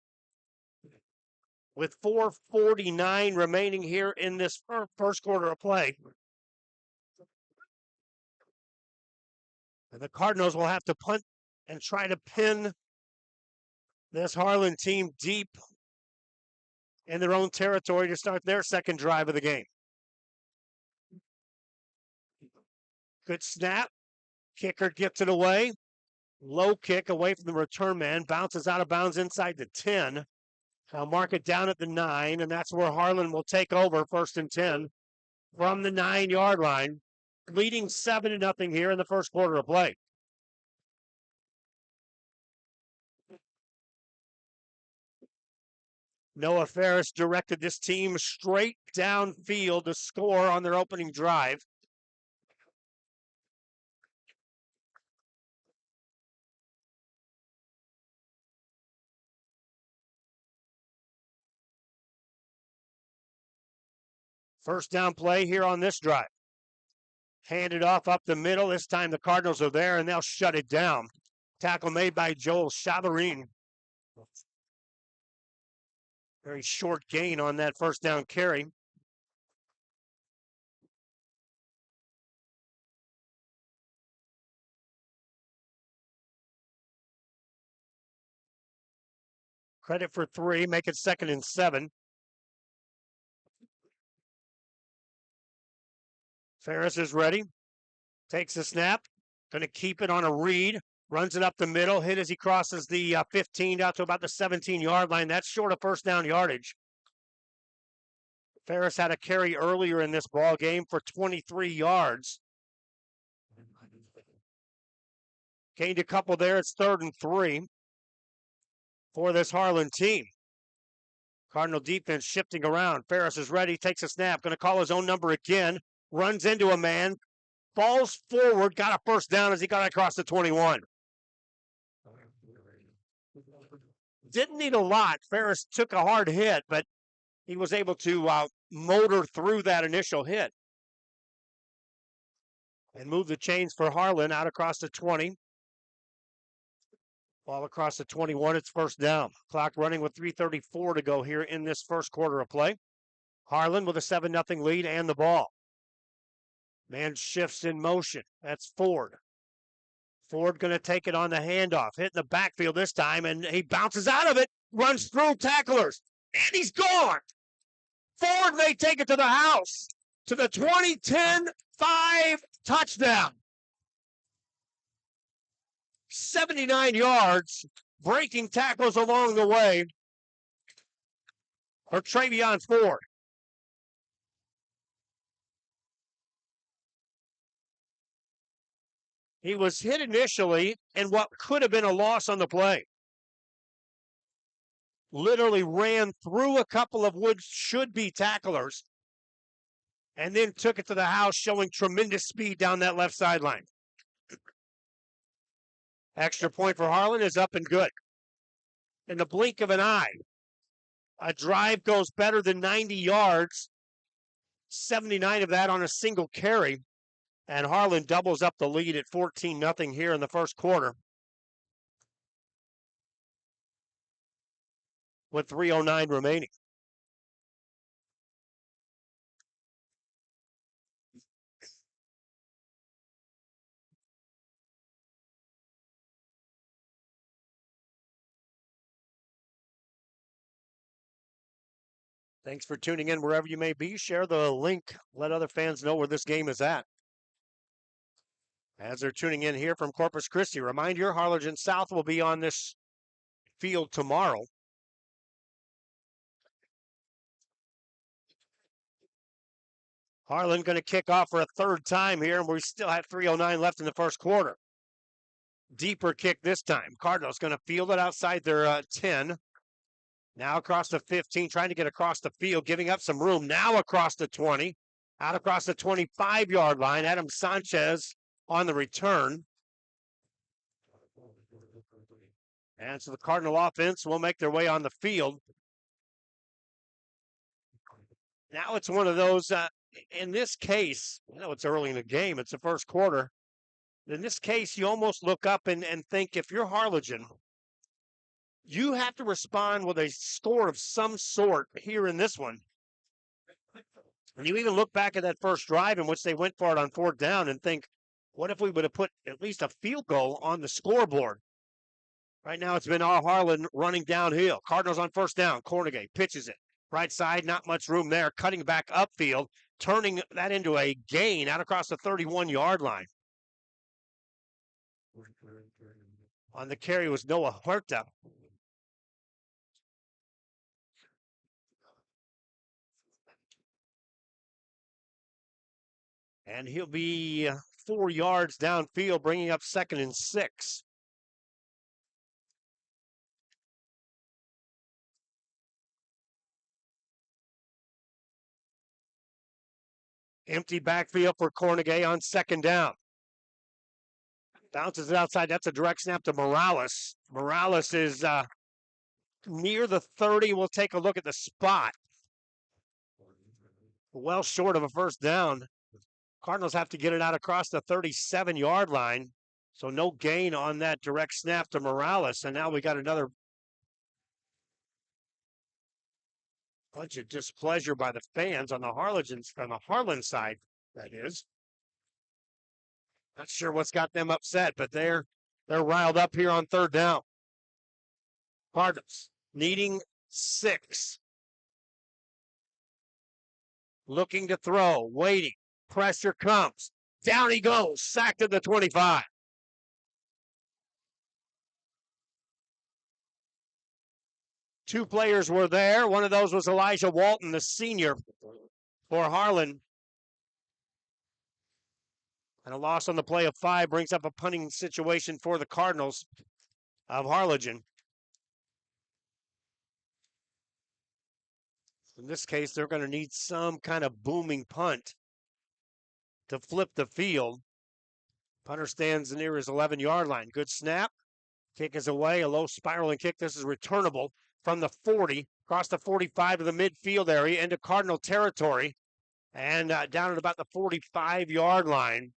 Speaker 1: With 4:49 remaining here in this first quarter of play. And the Cardinals will have to punt and try to pin this Harlan team deep in their own territory to start their second drive of the game. Good snap. Kicker gets it away. Low kick away from the return man. Bounces out of bounds inside the 10. I'll mark it down at the 9, and that's where Harlan will take over first and 10 from the 9-yard line, leading 7-0 here in the first quarter of play. Noah Ferris directed this team straight downfield to score on their opening drive. First down play here on this drive. Handed off up the middle. This time the Cardinals are there, and they'll shut it down. Tackle made by Joel Chavarin. Very short gain on that first down carry. Credit for 3, make it second and 7. Ferris is ready. Takes a snap. Going to keep it on a read. Runs it up the middle. Hit as he crosses the 15 out to about the 17-yard line. That's short of first down yardage. Ferris had a carry earlier in this ball game for 23 yards. Gained a couple there. It's 3rd and 3 for this Harlan team. Cardinal defense shifting around. Ferris is ready. Takes a snap. Going to call his own number again. Runs into a man. Falls forward. Got a first down as he got across the 21. Didn't need a lot. Ferris took a hard hit, but he was able to motor through that initial hit and move the chains for Harlan out across the 20. Ball across the 21. It's first down. Clock running with 3:34 to go here in this first quarter of play. Harlan with a 7-0 lead and the ball. Man shifts in motion. That's Ford. Ford going to take it on the handoff. Hitting the backfield this time, and he bounces out of it. Runs through tacklers. And he's gone. Ford may take it to the house. To the 20-10-5 touchdown. 79 yards. Breaking tackles along the way for Travion Ford. He was hit initially in what could have been a loss on the play. Literally ran through a couple of what should be tacklers and then took it to the house, showing tremendous speed down that left sideline. Extra point for Harlan is up and good. In the blink of an eye, a drive goes better than 90 yards, 79 of that on a single carry. And Harlan doubles up the lead at 14-0 here in the first quarter with 3:09 remaining. Thanks for tuning in wherever you may be. Share the link. Let other fans know where this game is at. As they're tuning in here from Corpus Christi, remind you, Harlingen South will be on this field tomorrow. Harlan going to kick off for a 3rd time here, and we still have 3:09 left in the first quarter. Deeper kick this time. Cardinals going to field it outside their 10. Now across the 15, trying to get across the field, giving up some room. Now across the 20, out across the 25-yard line. Adam Sanchez on the return. And so the Cardinal offense will make their way on the field. Now it's one of those, in this case, it's early in the game. It's the first quarter. In this case, you almost look up and think, if you're Harlingen, you have to respond with a score of some sort here in this one. And you even look back at that first drive in which they went for it on 4th down and think, what if we would have put at least a field goal on the scoreboard? Right now it's been all Harlan running downhill. Cardinals on 1st down. Cornegay pitches it. Right side, not much room there. Cutting back upfield, turning that into a gain out across the 31-yard line. On the carry was Noah Huerta. And he'll be 4 yards downfield, bringing up 2nd and 6. Empty backfield for Cornegay on 2nd down. Bounces it outside. That's a direct snap to Morales. Morales is near the 30. We'll take a look at the spot. Well short of a first down. Cardinals have to get it out across the 37-yard line. So no gain on that direct snap to Morales. And now we got another bunch of displeasure by the fans on the Harlan side, that is. Not sure what's got them upset, but they're riled up here on 3rd down. Cardinals needing 6. Looking to throw, waiting. Pressure comes. Down he goes. Sacked at the 25. Two players were there. One of those was Elijah Walton, the senior for Harlan. And a loss on the play of 5 brings up a punting situation for the Cardinals of Harlingen. In this case, they're going to need some kind of booming punt to flip the field. Punter stands near his 11-yard line. Good snap. Kick is away. A low spiraling kick. This is returnable from the 40, across the 45 to the midfield area into Cardinal territory, and down at about the 45-yard line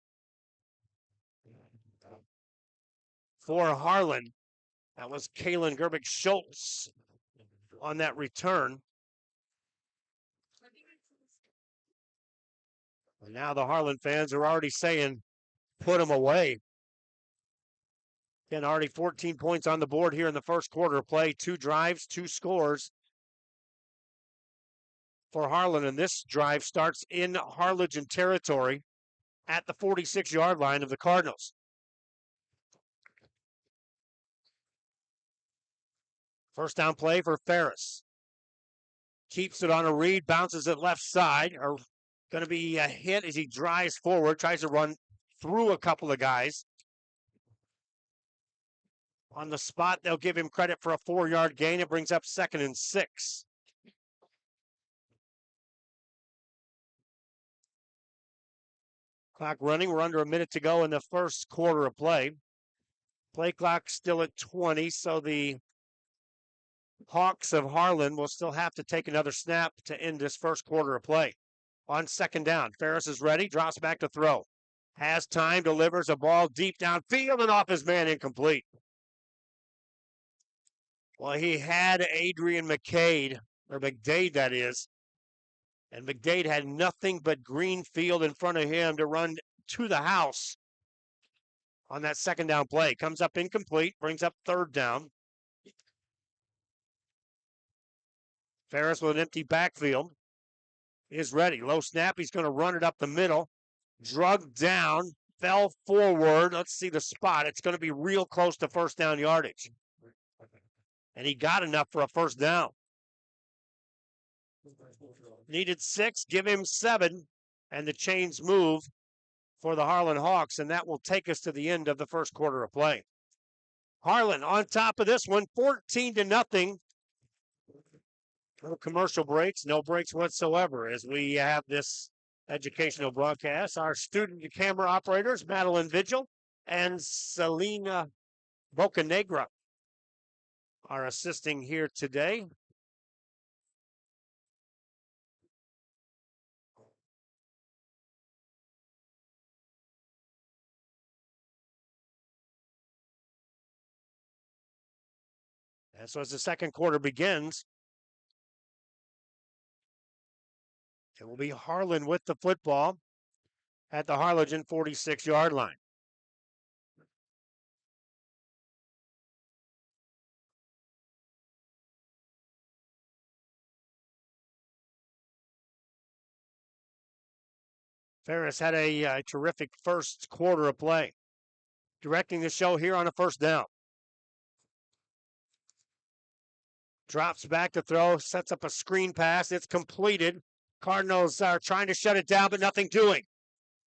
Speaker 1: for Harlan. That was Kalen Gerbic Schultz on that return. And now the Harlan fans are already saying, put him away. Again, already 14 points on the board here in the first quarter of play. 2 drives, 2 scores for Harlan. And this drive starts in Harlingen territory at the 46-yard line of the Cardinals. First down play for Ferris. Keeps it on a read, bounces it left side. Or going to be a hit as he drives forward, tries to run through a couple of guys. On the spot, they'll give him credit for a 4-yard gain. It brings up 2nd and 6. Clock running. We're under a minute to go in the first quarter of play. Play clock still at 20, so the Hawks of Harlan will still have to take another snap to end this first quarter of play. On 2nd down, Ferris is ready, drops back to throw. Has time, delivers a ball deep downfield and off his man, incomplete. Well, he had Adrian McDade, that is. And McDade had nothing but green field in front of him to run to the house on that 2nd down play. Comes up incomplete, brings up 3rd down. Ferris with an empty backfield is ready. Low snap, he's going to run it up the middle. Drugged down, fell forward. Let's see the spot. It's going to be real close to first down yardage. And he got enough for a first down. Needed 6, give him 7, and the chains move for the Harlan Hawks, and that will take us to the end of the first quarter of play. Harlan on top of this one, 14-0. No commercial breaks, no breaks whatsoever as we have this educational broadcast. Our student camera operators, Madeline Vigil and Selena Bocanegra, are assisting here today. And so as the second quarter begins, it will be Harlan with the football at the Harlingen 46-yard line. Ferris had a terrific first quarter of play. Directing the show here on a first down. Drops back to throw, sets up a screen pass. It's completed. Cardinals are trying to shut it down, but nothing doing.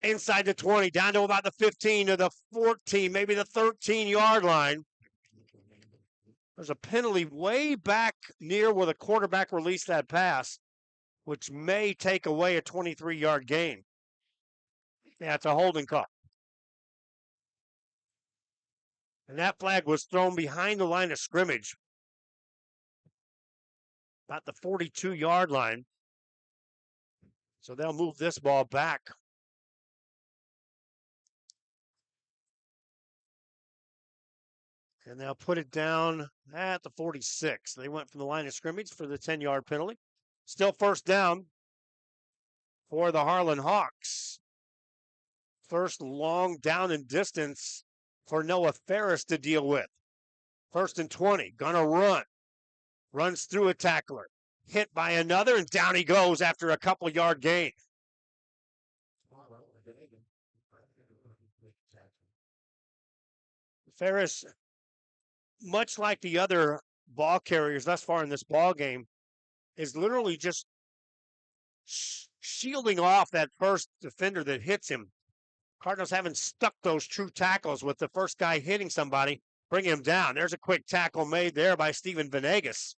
Speaker 1: Inside the 20, down to about the 15 to the 14, maybe the 13-yard line. There's a penalty way back near where the quarterback released that pass, which may take away a 23-yard gain. Yeah, it's a holding call. And that flag was thrown behind the line of scrimmage, about the 42-yard line. So they'll move this ball back. And they'll put it down at the 46. They went from the line of scrimmage for the 10-yard penalty. Still first down for the Harlan Hawks. First long down and distance for Noah Ferris to deal with. 1st and 20, gonna run. Runs through a tackler. Hit by another, and down he goes after a couple-yard gain. Ferris, much like the other ball carriers thus far in this ball game is literally just shielding off that first defender that hits him. Cardinals haven't stuck those true tackles with the first guy hitting somebody, bring him down. There's a quick tackle made there by Steven Venegas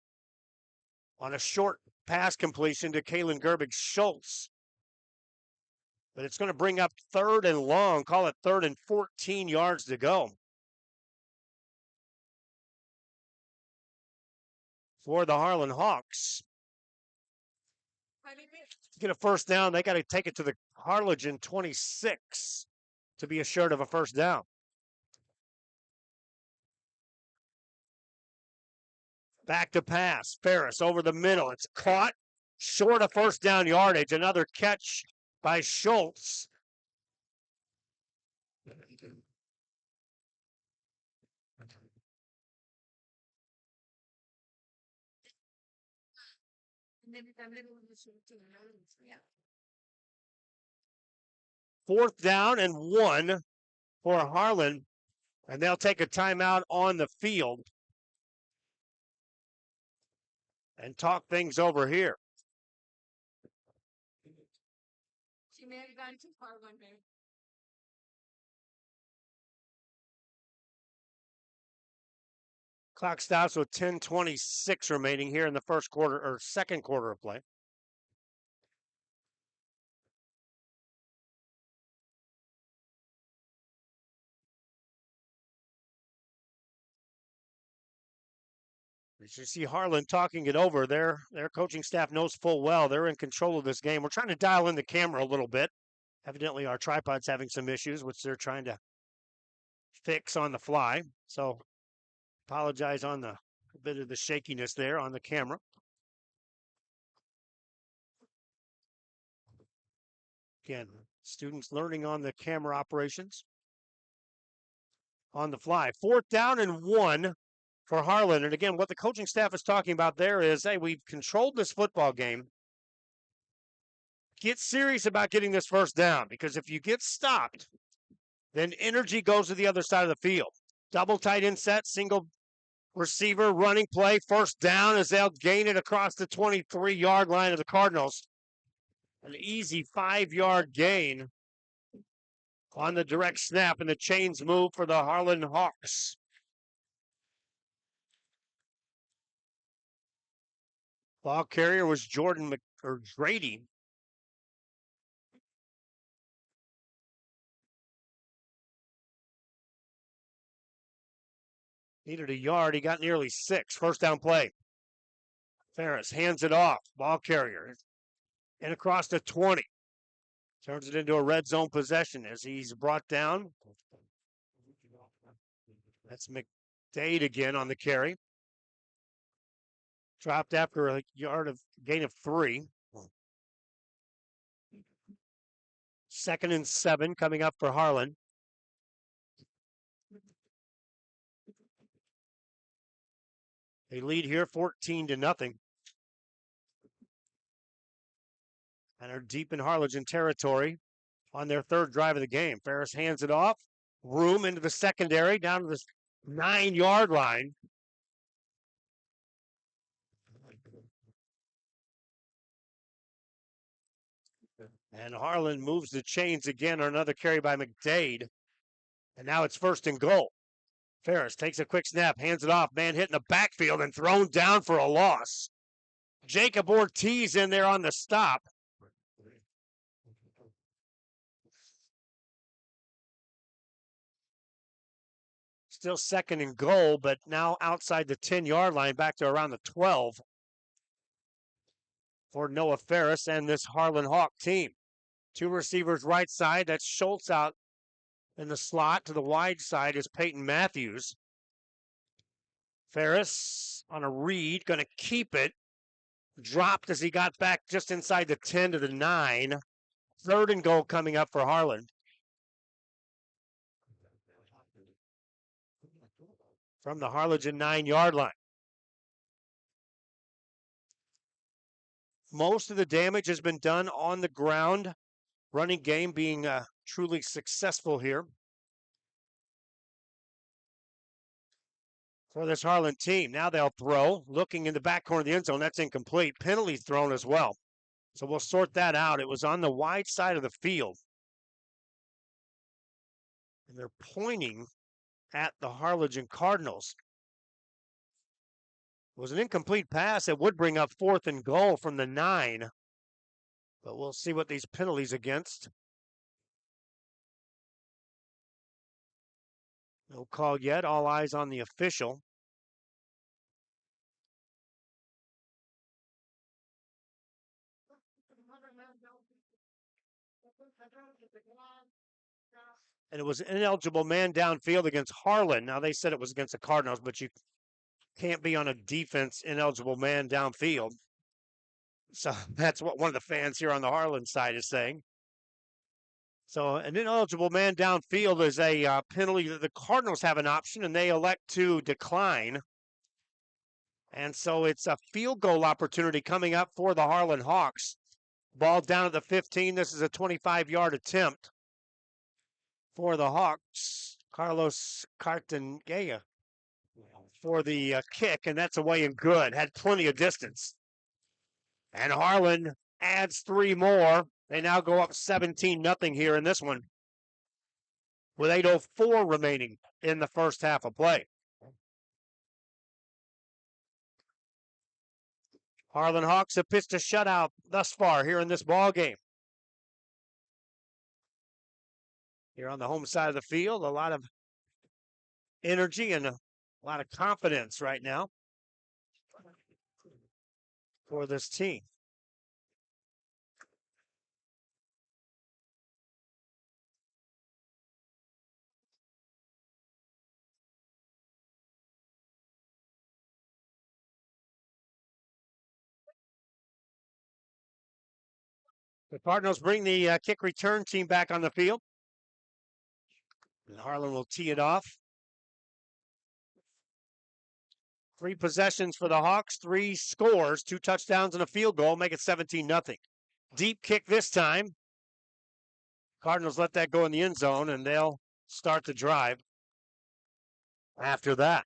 Speaker 1: on a short pass completion to Kalen Gerbig-Schultz. But it's going to bring up 3rd and long, call it 3rd and 14 yards to go. For the Harlan Hawks. To get a first down, they got to take it to the Harlingen 26 to be assured of a first down. Back to pass. Ferris over the middle. It's caught short of first down yardage. Another catch by Schultz. Fourth down and 1 for Harlan, and they'll take a timeout on the field and talk things over here.
Speaker 2: She may have gone too far one day.
Speaker 1: Clock stops with 10:26 remaining here in the first quarter or second quarter of play. As you see Harlan talking it over, their coaching staff knows full well they're in control of this game. We're trying to dial in the camera a little bit. Evidently, our tripod's having some issues, which they're trying to fix on the fly. So, apologize on a bit of the shakiness there on the camera. Again, students learning on the camera operations on the fly. 4th down and 1 for Harlan. And again, what the coaching staff is talking about there is, hey, we've controlled this football game. Get serious about getting this first down, because if you get stopped, then energy goes to the other side of the field. Double tight end set, single receiver, running play, first down as they'll gain it across the 23-yard line of the Cardinals. An easy 5-yard gain on the direct snap, and the chains move for the Harlan Hawks. Ball carrier was Grady. Needed a yard. He got nearly 6. First down play. Ferris hands it off. Ball carrier. And across the 20. Turns it into a red zone possession as he's brought down. That's McDade again on the carry. Dropped after a gain of 3. 2nd and 7 coming up for Harlan. They lead here 14-0. And are deep in Harlingen territory on their 3rd drive of the game. Ferris hands it off. Room into the secondary, down to the 9-yard line. And Harlan moves the chains again on another carry by McDade. And now it's 1st and goal. Ferris takes a quick snap, hands it off. Man hit in the backfield and thrown down for a loss. Jacob Ortiz in there on the stop. Still 2nd and goal, but now outside the 10-yard line, back to around the 12 for Noah Ferris and this Harlan Hawk team. 2 receivers right side. That's Schultz out in the slot. To the wide side is Peyton Matthews. Ferris on a read, going to keep it. Dropped as he got back just inside the 10 to the 9. 3rd and goal coming up for Harlan. From the Harlingen 9-yard line. Most of the damage has been done on the ground. Running game being truly successful here. for this Harlan team. Now they'll throw, looking in the back corner of the end zone. That's incomplete. Penalty thrown as well. So we'll sort that out. It was on the wide side of the field. And they're pointing at the Harlingen Cardinals. It was an incomplete pass. It would bring up 4th and goal from the 9. But we'll see what these penalties against. No call yet. All eyes on the official. And it was an ineligible man downfield against Harlan. Now, they said it was against the Cardinals, but you can't be on a defense ineligible man downfield. So that's what one of the fans here on the Harlan side is saying. So an ineligible man downfield is a penalty that the Cardinals have an option, and they elect to decline. And so it's a field goal opportunity coming up for the Harlan Hawks. Ball down at the 15. This is a 25-yard attempt for the Hawks. Carlos Cartagena for the kick, and that's away and good. Had plenty of distance. And Harlan adds 3 more. They now go up 17-0 here in this one with 8:04 remaining in the first half of play. Harlan Hawks have pitched a shutout thus far here in this ball game. Here on the home side of the field, a lot of energy and a lot of confidence right now for this team. The Cardinals bring the kick return team back on the field. And Harlan will tee it off. 3 possessions for the Hawks, 3 scores, 2 touchdowns and a field goal, make it 17-0. Deep kick this time. Cardinals let that go in the end zone, and they'll start the drive after that.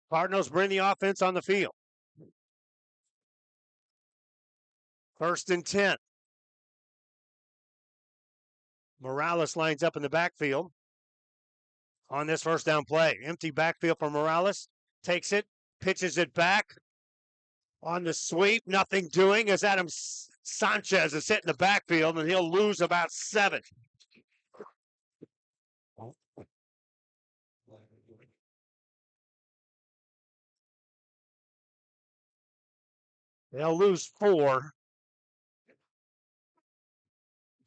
Speaker 1: Cardinals bring the offense on the field. 1st and 10. Morales lines up in the backfield on this first down play. Empty backfield for Morales. Takes it, pitches it back. On the sweep, nothing doing as Adam Sanchez is hitting the backfield, and he'll lose about 7. They'll lose 4.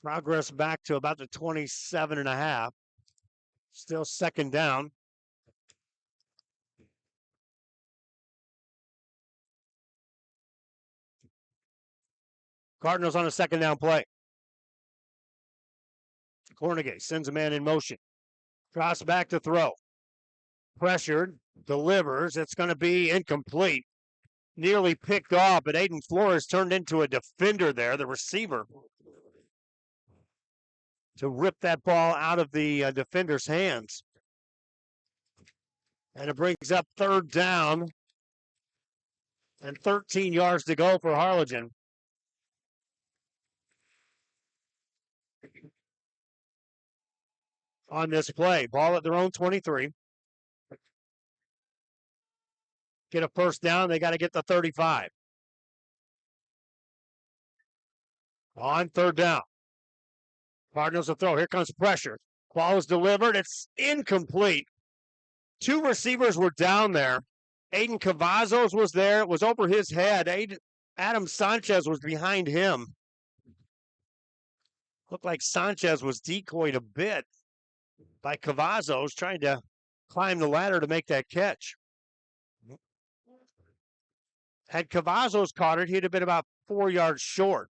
Speaker 1: Progress back to about the 27.5. Still 2nd down. Cardinals on a 2nd down play. Cornegay sends a man in motion. Drops back to throw. Pressured. Delivers. It's going to be incomplete. Nearly picked off, but Aiden Flores turned into a defender there, the receiver, to rip that ball out of the defender's hands. And it brings up 3rd down and 13 yards to go for Harlingen. On this play, ball at their own 23. Get a 1st down, they got to get the 35. On 3rd down. Cardinals will throw. Here comes pressure. Ball is delivered. It's incomplete. 2 receivers were down there. Aiden Cavazos was there. It was over his head. Adam Sanchez was behind him. Looked like Sanchez was decoyed a bit by Cavazos trying to climb the ladder to make that catch. Had Cavazos caught it, he'd have been about 4 yards short.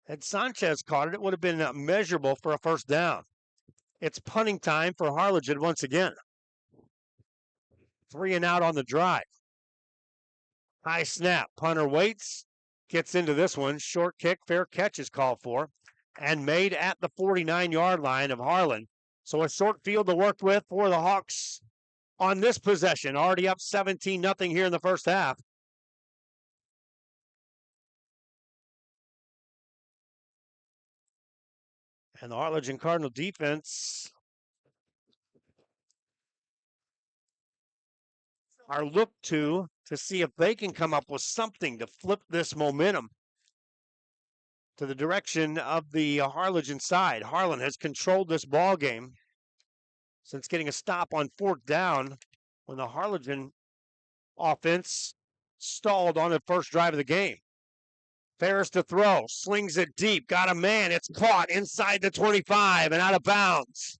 Speaker 1: Had Sanchez caught it, it would have been measurable for a first down. It's punting time for Harlingen once again. 3 and out on the drive. High snap. Punter waits. Gets into this one. Short kick. Fair catch is called for. And made at the 49-yard line of Harlan. So a short field to work with for the Hawks on this possession. Already up 17-0 here in the first half. And the Harlingen Cardinal defense are looked to see if they can come up with something to flip this momentum to the direction of the Harlingen side. Harlan has controlled this ball game since getting a stop on 4th down when the Harlingen offense stalled on the first drive of the game. Ferris to throw, slings it deep, got a man, it's caught inside the 25 and out of bounds.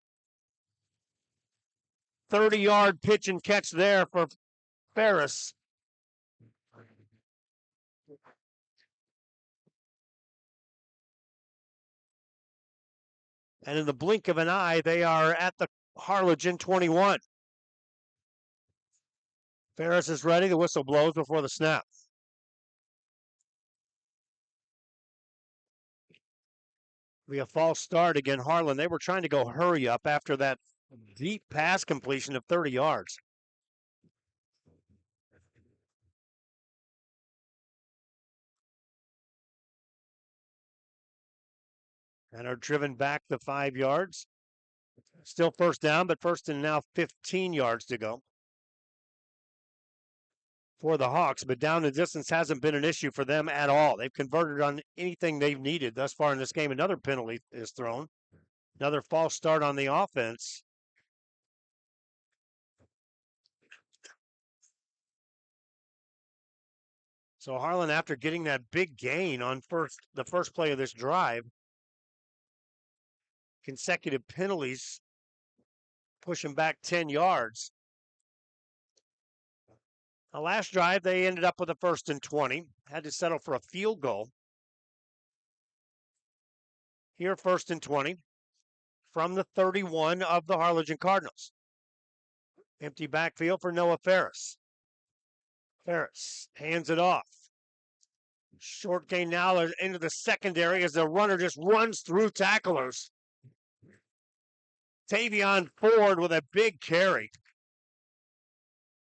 Speaker 1: 30-yard pitch and catch there for Ferris. And in the blink of an eye, they are at the Harlingen 21. Ferris is ready. The whistle blows before the snap. Be a false start again. Harlan, they were trying to go hurry up after that deep pass completion of 30 yards. And are driven back the 5 yards. Still first down, but first and now 15 yards to go for the Hawks. But down the distance hasn't been an issue for them at all. They've converted on anything they've needed thus far in this game. Another penalty is thrown. Another false start on the offense. So Harlan, after getting that big gain on the first play of this drive, consecutive penalties push him back 10 yards. The last drive, they ended up with a 1st and 20. Had to settle for a field goal. Here, 1st and 20 from the 31 of the Harlingen Cardinals. Empty backfield for Noah Ferris. Ferris hands it off. Short gain now into the secondary as the runner just runs through tacklers. Tavion Ford with a big carry.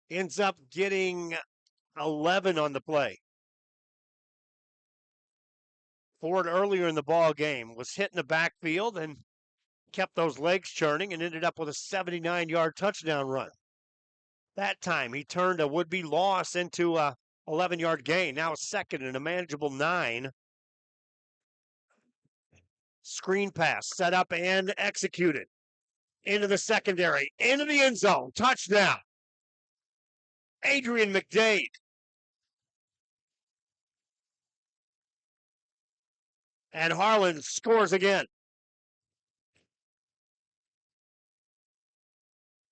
Speaker 1: Ends up getting 11 on the play. Ford earlier in the ball game was hit in the backfield and kept those legs churning and ended up with a 79-yard touchdown run. That time he turned a would-be loss into a 11-yard gain. Now second and a manageable 9. Screen pass set up and executed. Into the secondary, into the end zone, touchdown. Adrian McDade. And Harlan scores again.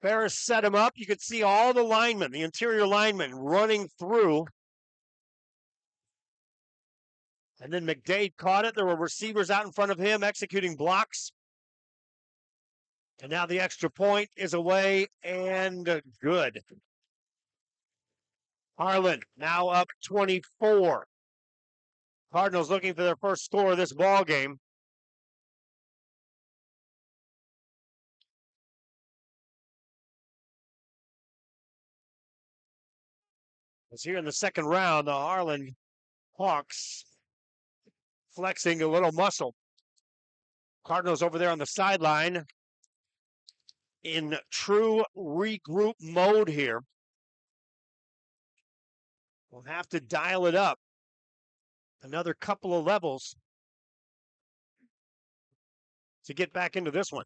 Speaker 1: Ferris set him up. You could see all the linemen, the interior linemen, running through. And then McDade caught it. There were receivers out in front of him executing blocks. And now the extra point is away and good. Harlan now up 24. Cardinals looking for their first score of this ball game. As here in the second round, the Harlan Hawks flexing a little muscle. Cardinals over there on the sideline in true regroup mode here. We'll have to dial it up another couple of levels to get back into this one.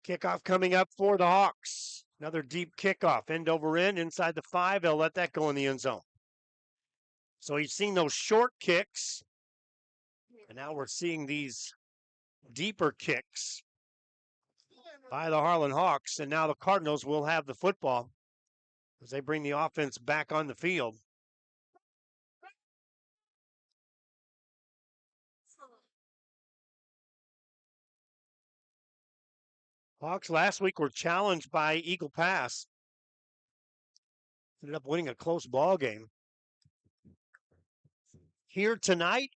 Speaker 1: Kickoff coming up for the Hawks. Another deep kickoff, end over end, inside the 5. They'll let that go in the end zone. So he's seen those short kicks. And And now we're seeing these deeper kicks by the Harlan Hawks, and now the Cardinals will have the football as they bring the offense back on the field. Hawks last week were challenged by Eagle Pass. Ended up winning a close ball game. Here tonight,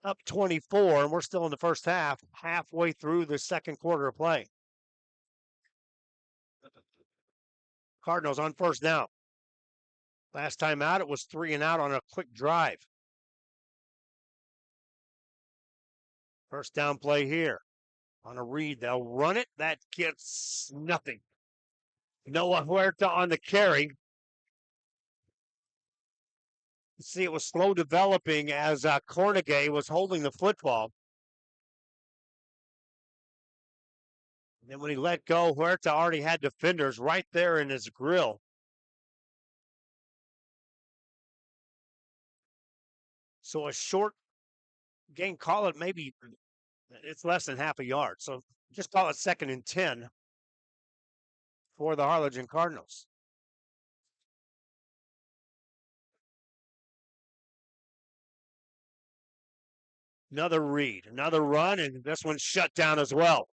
Speaker 1: up 24, and we're still in the first half, halfway through the second quarter of play. Cardinals on first down. Last time out, it was 3 and out on a quick drive. First down play here. On a read, they'll run it. That gets nothing. Noah Huerta on the carry. See, it was slow developing as Cornegay was holding the football. And then when he let go, Huerta already had defenders right there in his grill. So a short game, call it maybe, it's less than half a yard. So just call it 2nd and 10 for the Harlingen Cardinals. Another read, another run, and this one's shut down as well.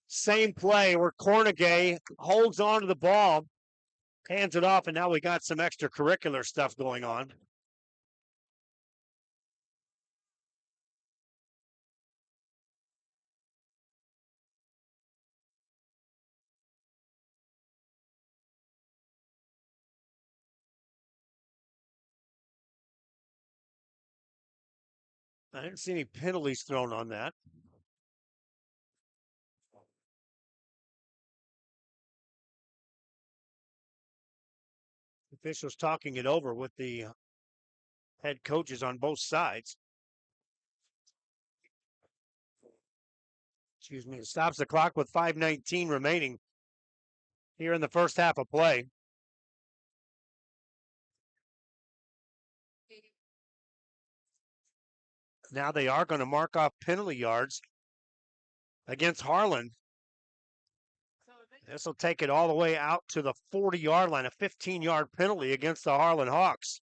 Speaker 1: Same play where Cornegay holds on to the ball, hands it off, and now we got some extracurricular stuff going on. I didn't see any penalties thrown on that. Officials talking it over with the head coaches on both sides. Excuse me. It stops the clock with 5:19 remaining here in the first half of play. Now they are going to mark off penalty yards against Harlan. This will take it all the way out to the 40-yard line, a 15-yard penalty against the Harlan Hawks.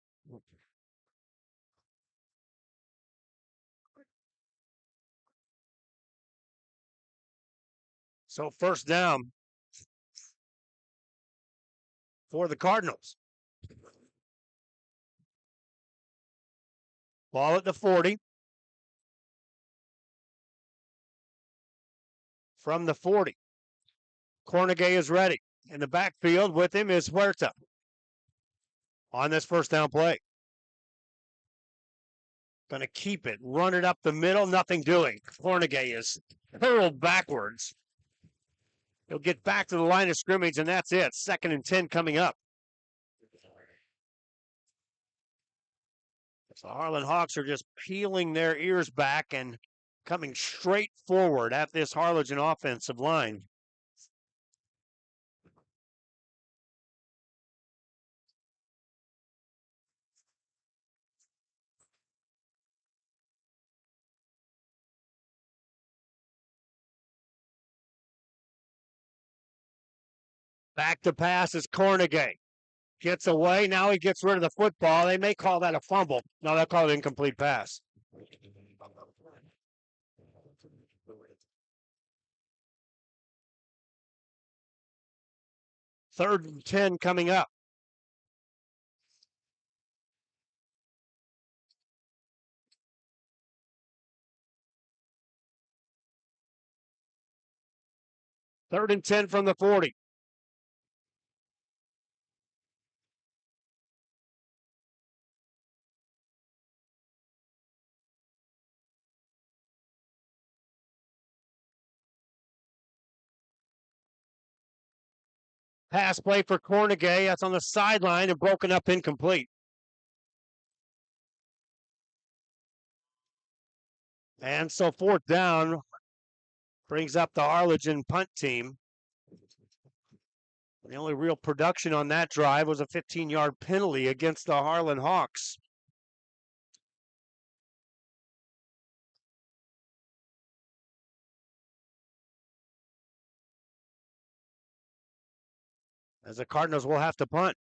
Speaker 1: So first down for the Cardinals. Ball at the 40. From the 40. Cornegay is ready. In the backfield with him is Huerta on this first down play. Going to keep it, run it up the middle, nothing doing. Cornegay is hurled backwards. He'll get back to the line of scrimmage, and that's it. 2nd and 10 coming up. The Harlan Hawks are just peeling their ears back and coming straight forward at this Harlingen offensive line. Back to pass is Cornegay. Gets away. Now he gets rid of the football. They may call that a fumble. No, they'll call it an incomplete pass. Third and 10 coming up. Third and 10 from the 40. Pass play for Cornegay. That's on the sideline and broken up incomplete. And so fourth down brings up the Harlingen punt team. The only real production on that drive was a 15-yard penalty against the Harlan Hawks. as the Cardinals will have to punt.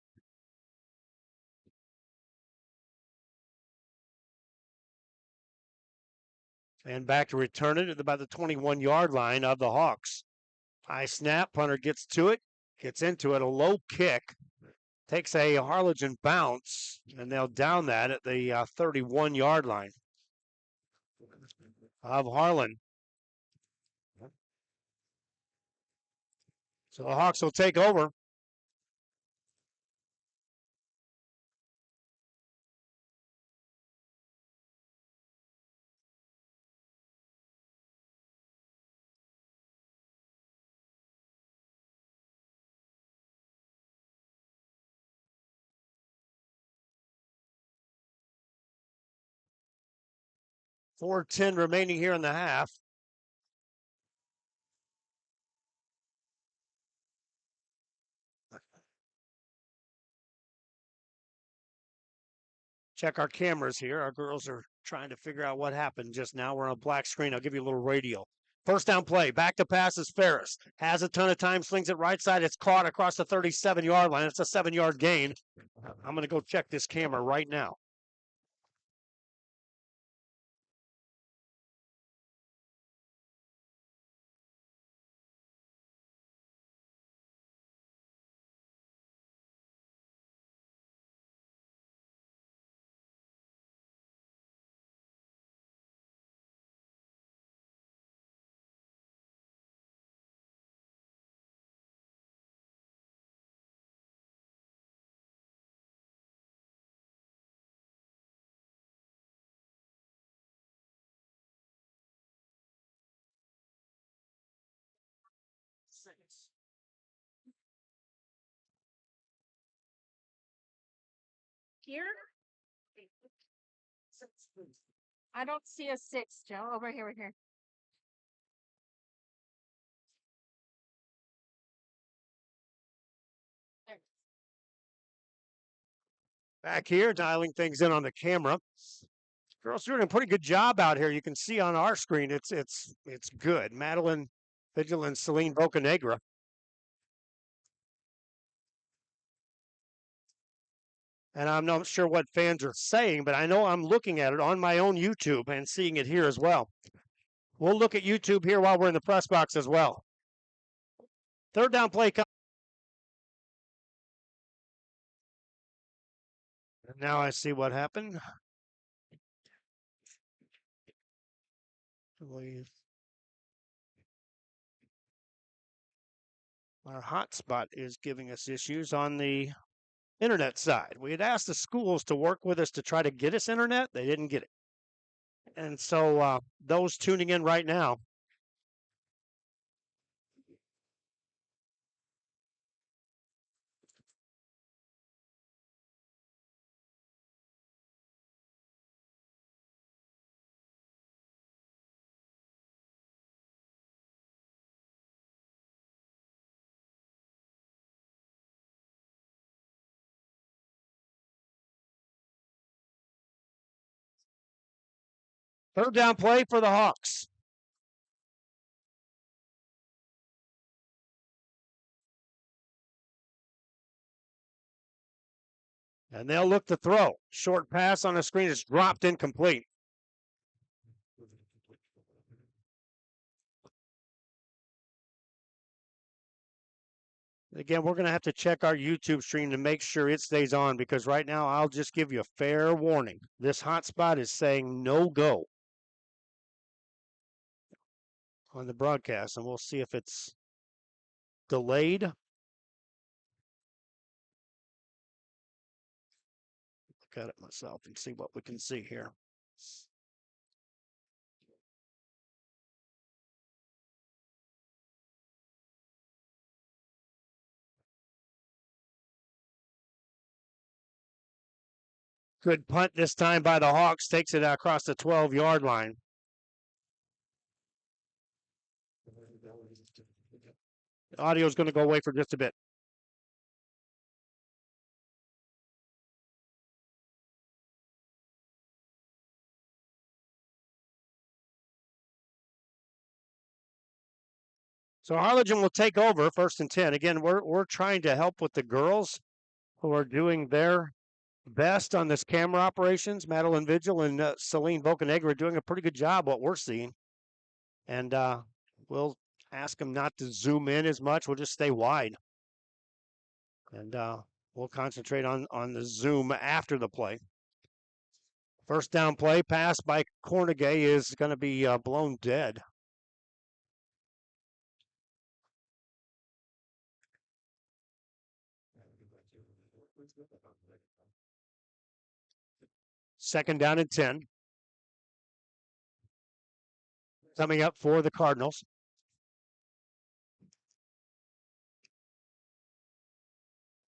Speaker 1: And back to return it at about the 21-yard line of the Hawks. High snap, punter gets to it, gets into it, a low kick, takes a Harlingen bounce, and they'll down that at the 31-yard line of Harlan. So the Hawks will take over. .410 remaining here in the half. Check our cameras here. Our girls are trying to figure out what happened just now. We're on a black screen. I'll give you a little radio. First down play. Back to pass is Ferris. Has a ton of time. Slings it right side. It's caught across the 37-yard line. It's a 7-yard gain. I'm going to go check this camera right now.
Speaker 2: Here? I don't see a 6, Joe. Over here, right here. There.
Speaker 1: Back here, dialing things in on the camera. Girls doing a pretty good job out here. You can see on our screen, it's good. Madeline Vigilant, Celine Bocanegra. And I'm not sure what fans are saying, but I know I'm looking at it on my own YouTube and seeing it here as well. We'll look at YouTube here while we're in the press box as well. Third down play. Now I see what happened. Our hotspot is giving us issues on the internet side. We had asked the schools to work with us to try to get us internet. They didn't get it. And so those tuning in right now, third down play for the Hawks. And they'll look to throw. Short pass on the screen is dropped incomplete. Again, we're going to have to check our YouTube stream to make sure it stays on because right now I'll just give you a fair warning. This hotspot is saying no go on the broadcast, and we'll see if it's delayed. Look at it myself and see what we can see here. Good punt this time by the Hawks. Takes it across the 12-yard line. The audio is going to go away for just a bit. So Harlingen will take over 1st and 10. Again, we're trying to help with the girls who are doing their best on this camera operations. Madeline Vigil and Celine Bocanegra are doing a pretty good job, what we're seeing. And we'll ask them not to zoom in as much. We'll just stay wide. And we'll concentrate on the zoom after the play. First down play, pass by Cornegay is going to be blown dead. Second down and 10. Coming up for the Cardinals.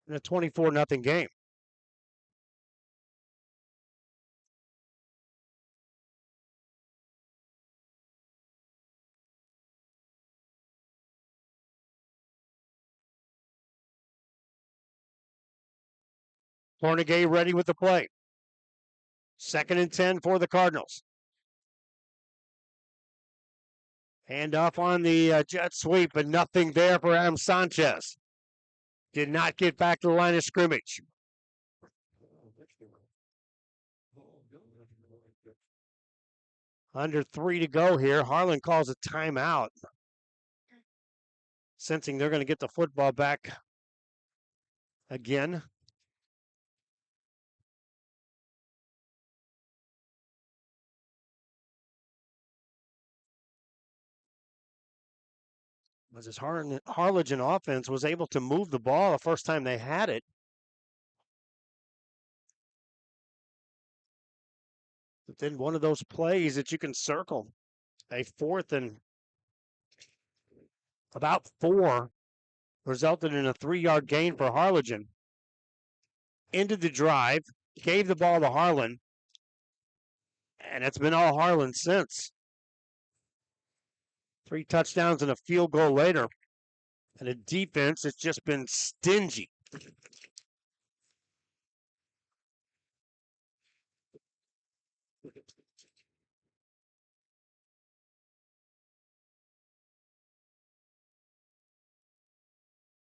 Speaker 1: In a 24-0 game. Cornegay ready with the play. 2nd and 10 for the Cardinals. Hand off on the jet sweep, but nothing there for Adam Sanchez. Did not get back to the line of scrimmage. Under 3 to go here. Harlan calls a timeout, sensing they're going to get the football back again. Was this Harlingen offense was able to move the ball the first time they had it. But then one of those plays that you can circle, a 4th and about 4, resulted in a 3-yard gain for Harlingen. Ended the drive, gave the ball to Harlan, and it's been all Harlan since. 3 touchdowns and a field goal later. And a defense that's just been stingy.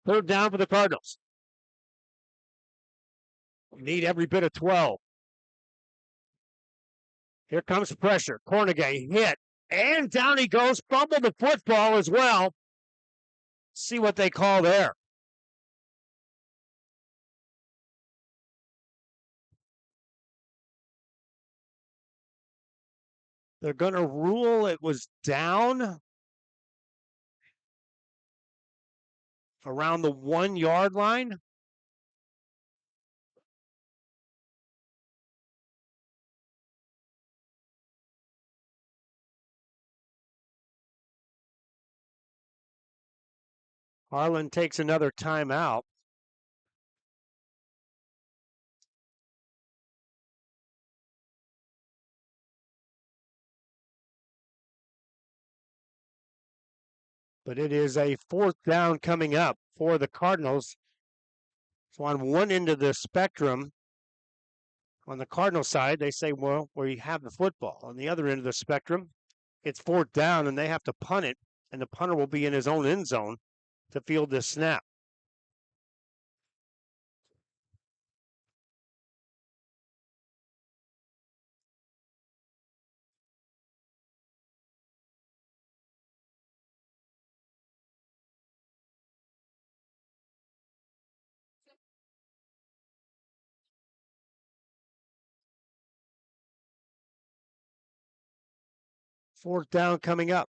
Speaker 1: Third down for the Cardinals. Need every bit of 12. Here comes pressure. Cornegay hit. And down he goes. Fumbled the football as well. See what they call there. They're going to rule it was down around the 1-yard line. Harlan takes another timeout. But it is a 4th down coming up for the Cardinals. So on one end of the spectrum, on the Cardinal side, they say, well, we have the football. On the other end of the spectrum, it's 4th down, and they have to punt it, and the punter will be in his own end zone to field this snap. Fourth down coming up.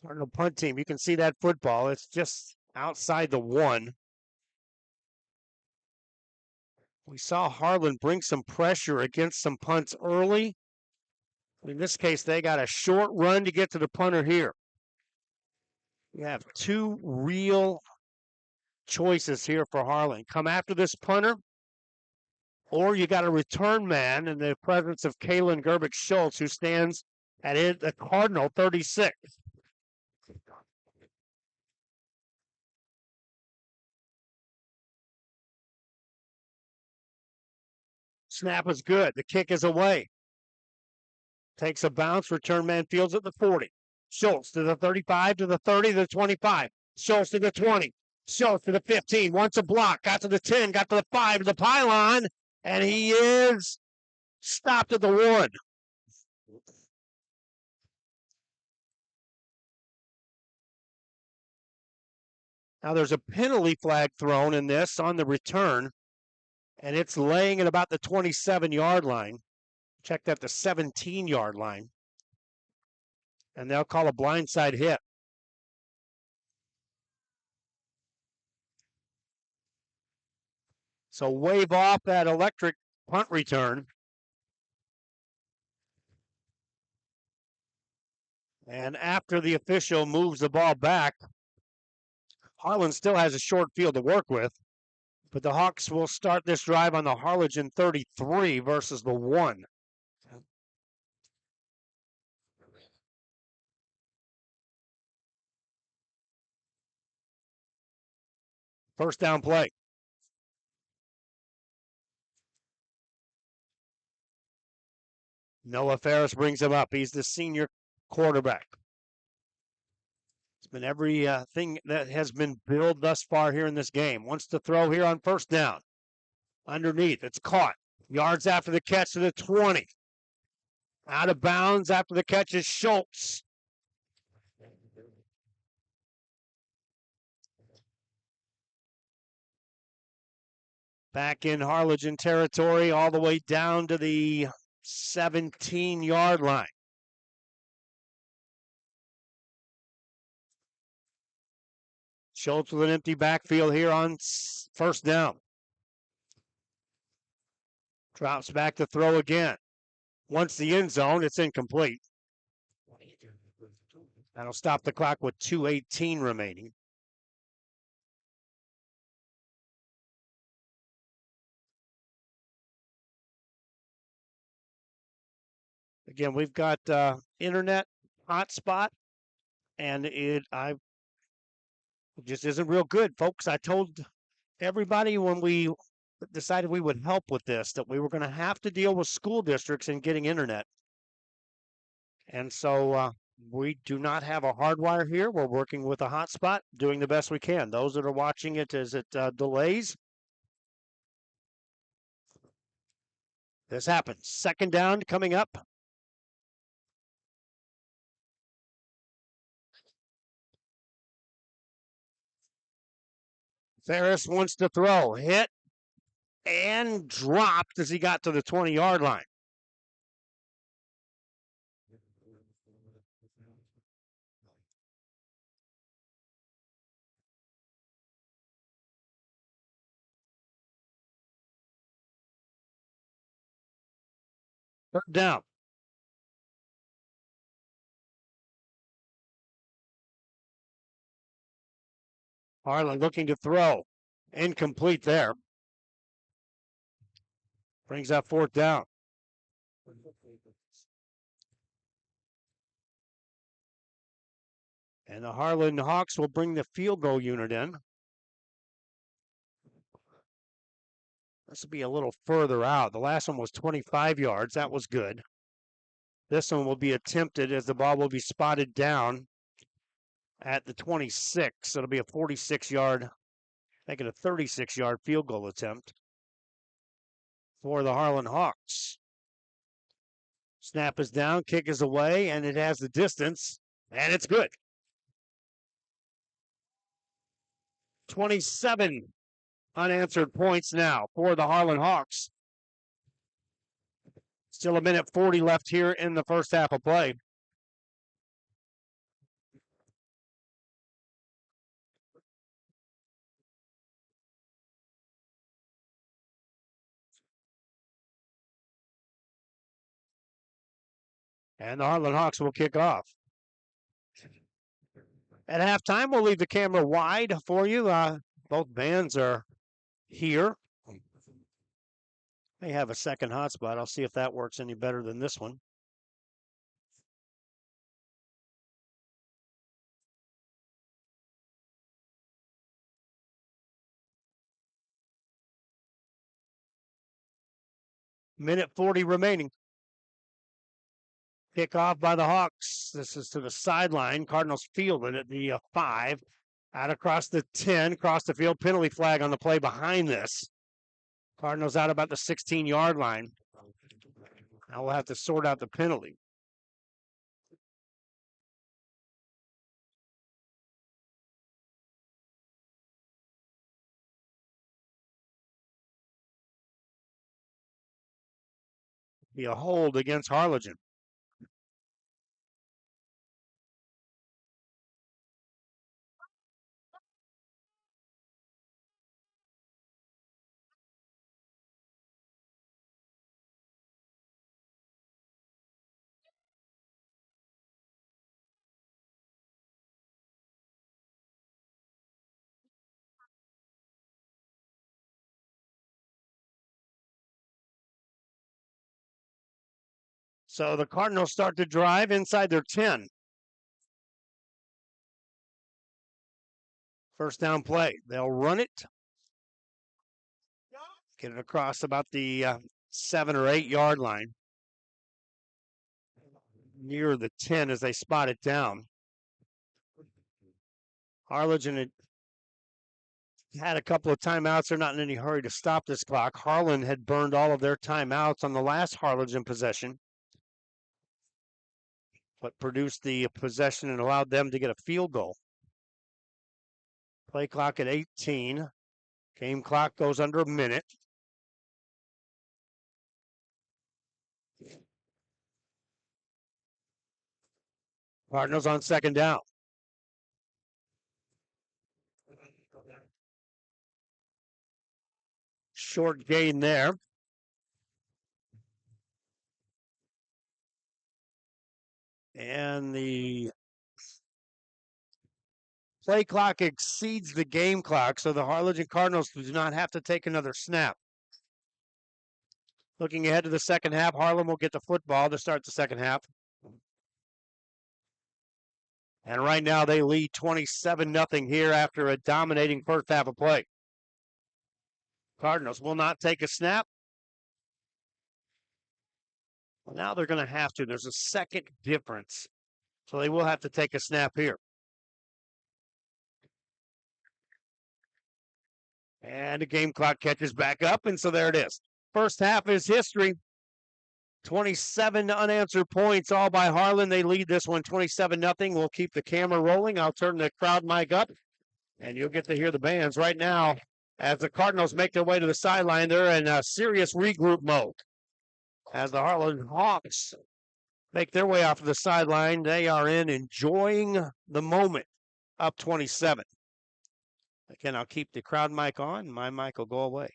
Speaker 1: Cardinal punt team. You can see that football. It's just outside the 1. We saw Harlan bring some pressure against some punts early. In this case, they got a short run to get to the punter here. You have 2 real choices here for Harlan. Come after this punter, or you got a return man in the presence of Kalen Gerbic Schultz, who stands at the Cardinal 36. Snap is good. The kick is away. Takes a bounce, return man fields at the 40. Schultz to the 35, to the 30, to the 25. Schultz to the 20. Schultz to the 15. Wants a block. Got to the 10. Got to the 5, to the pylon. And he is stopped at the 1. Now there's a penalty flag thrown in this on the return, and it's laying at about the 27-yard line. Checked at the 17-yard line. And they'll call a blindside hit. So wave off that electric punt return. And after the official moves the ball back, Harlan still has a short field to work with. But the Hawks will start this drive on the Harlingen 33 versus the 1. First down play. Noah Ferris brings him up. He's the senior quarterback. It's been everything that has been billed thus far here in this game. Wants to throw here on first down. Underneath, it's caught. Yards after the catch to the 20. Out of bounds after the catch is Schultz. Back in Harlingen territory, all the way down to the 17-yard line. Schultz with an empty backfield here on first down. Drops back to throw again. Once the end zone, it's incomplete. That'll stop the clock with 2:18 remaining. Again, we've got internet hotspot, and it just isn't real good, folks. I told everybody when we decided we would help with this that we were going to have to deal with school districts and getting internet. And so we do not have a hardwire here. We're working with a hotspot, doing the best we can. Those that are watching it as it delays, this happens. Second down coming up. Ferris wants to throw. Hit and dropped as he got to the 20-yard line. Third down. Harlan looking to throw. Incomplete there. Brings up fourth down. And the Harlan Hawks will bring the field goal unit in. This will be a little further out. The last one was 25 yards. That was good. This one will be attempted as the ball will be spotted down at the 26. It'll be a 46-yard, make it a 36-yard field goal attempt for the Harlan Hawks. Snap is down, kick is away, and it has the distance, and it's good. 27 unanswered points now for the Harlan Hawks. Still a minute 40 left here in the first half of play. And the Harlan Hawks will kick off. At halftime, we'll leave the camera wide for you. Both bands are here. They have a second hotspot. I'll see if that works any better than this one. Minute 40 remaining. Kickoff by the Hawks. This is to the sideline. Cardinals fielding at the 5. Out across the 10, across the field. Penalty flag on the play behind this. Cardinals out about the 16-yard line. Now we'll have to sort out the penalty. Be a hold against Harlingen. So the Cardinals start to drive inside their 10. First down play. They'll run it. Get it across about the 7 or 8-yard line. Near the 10 as they spot it down. Harlingen had a couple of timeouts. They're not in any hurry to stop this clock. Harlan had burned all of their timeouts on the last Harlingen possession, but produced the possession and allowed them to get a field goal. Play clock at 18. Game clock goes under a minute. Cardinals on second down. Short gain there. And the play clock exceeds the game clock, so the Harlingen Cardinals do not have to take another snap. Looking ahead to the second half, Harlan will get the football to start the second half. And right now they lead 27-0 here after a dominating first half of play. Cardinals will not take a snap. Well, now they're going to have to. There's a second difference. So they will have to take a snap here. And the game clock catches back up, and so there it is. First half is history. 27 unanswered points, all by Harlan. They lead this one 27-0. We'll keep the camera rolling. I'll turn the crowd mic up, and you'll get to hear the bands right now. As the Cardinals make their way to the sideline, they're in a serious regroup mode. As the Harlan Hawks make their way off of the sideline, they are enjoying the moment, up 27. Again, I'll keep the crowd mic on. My mic will go away.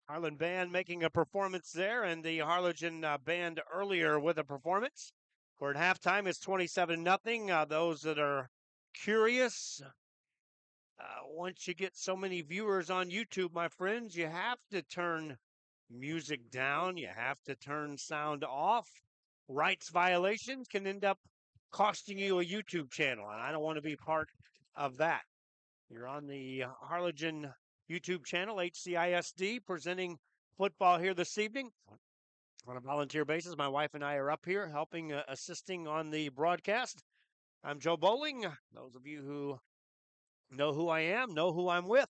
Speaker 1: Harlan band making a performance there, and the Harlingen band earlier with a performance. We're at halftime. It's 27-0. Those that are curious, once you get so many viewers on YouTube, my friends, you have to turn music down. You have to turn sound off. Rights violations can end up costing you a YouTube channel, and I don't want to be part of that. You're on the Harlingen YouTube channel, HCISD, presenting football here this evening on a volunteer basis. My wife and I are up here helping, assisting on the broadcast. I'm Joe Bowling. Those of you who know who I am know who I'm with,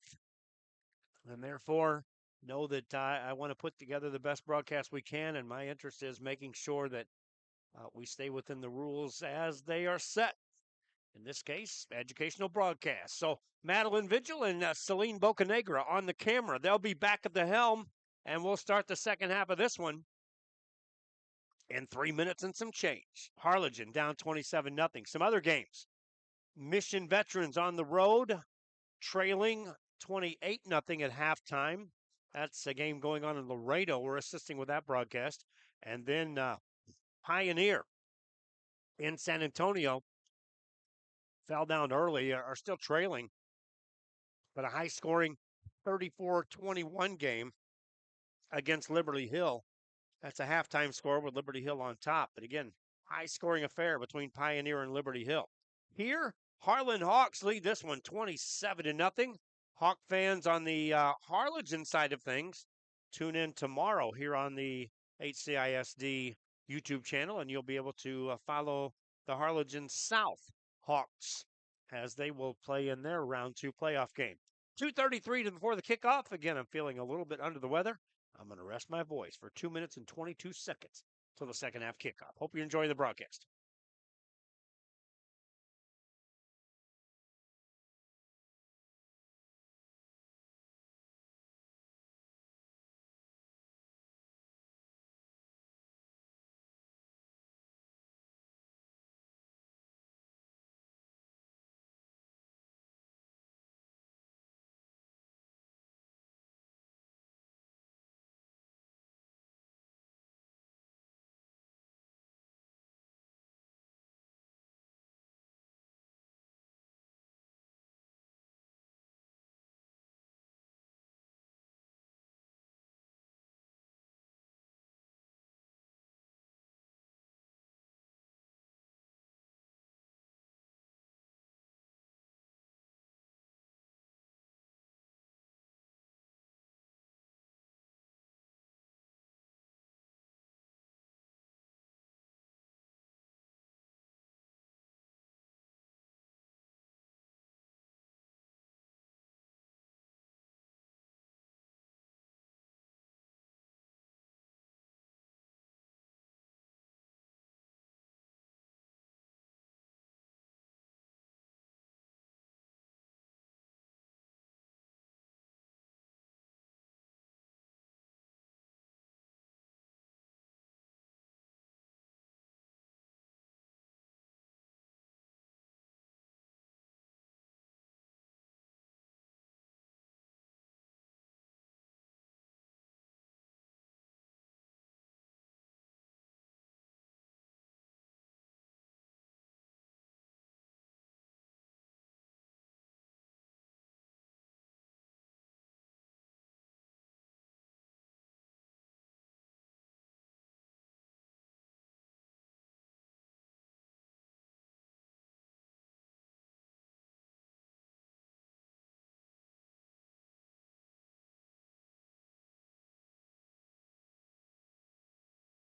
Speaker 1: and therefore know that I want to put together the best broadcast we can. And my interest is making sure that we stay within the rules as they are set. In this case, educational broadcast. So Madeline Vigil and Celine Bocanegra on the camera. They'll be back at the helm, and we'll start the second half of this one in 3 minutes and some change. Harlingen down 27-0. Some other games. Mission Veterans on the road, trailing 28-0 at halftime. That's a game going on in Laredo. We're assisting with that broadcast. And then Pioneer in San Antonio fell down early, are still trailing, but a high scoring 34-21 game against Liberty Hill. That's a halftime score with Liberty Hill on top. But again, high scoring affair between Pioneer and Liberty Hill. Here, Harlan Hawks lead this one 27-0. Hawk fans on the Harlingen side of things, tune in tomorrow here on the HCISD YouTube channel, and you'll be able to follow the Harlingen South Hawks as they will play in their round 2 playoff game. 2:33 before the kickoff. Again, I'm feeling a little bit under the weather. I'm going to rest my voice for 2 minutes and 22 seconds till the second half kickoff. Hope you're enjoying the broadcast.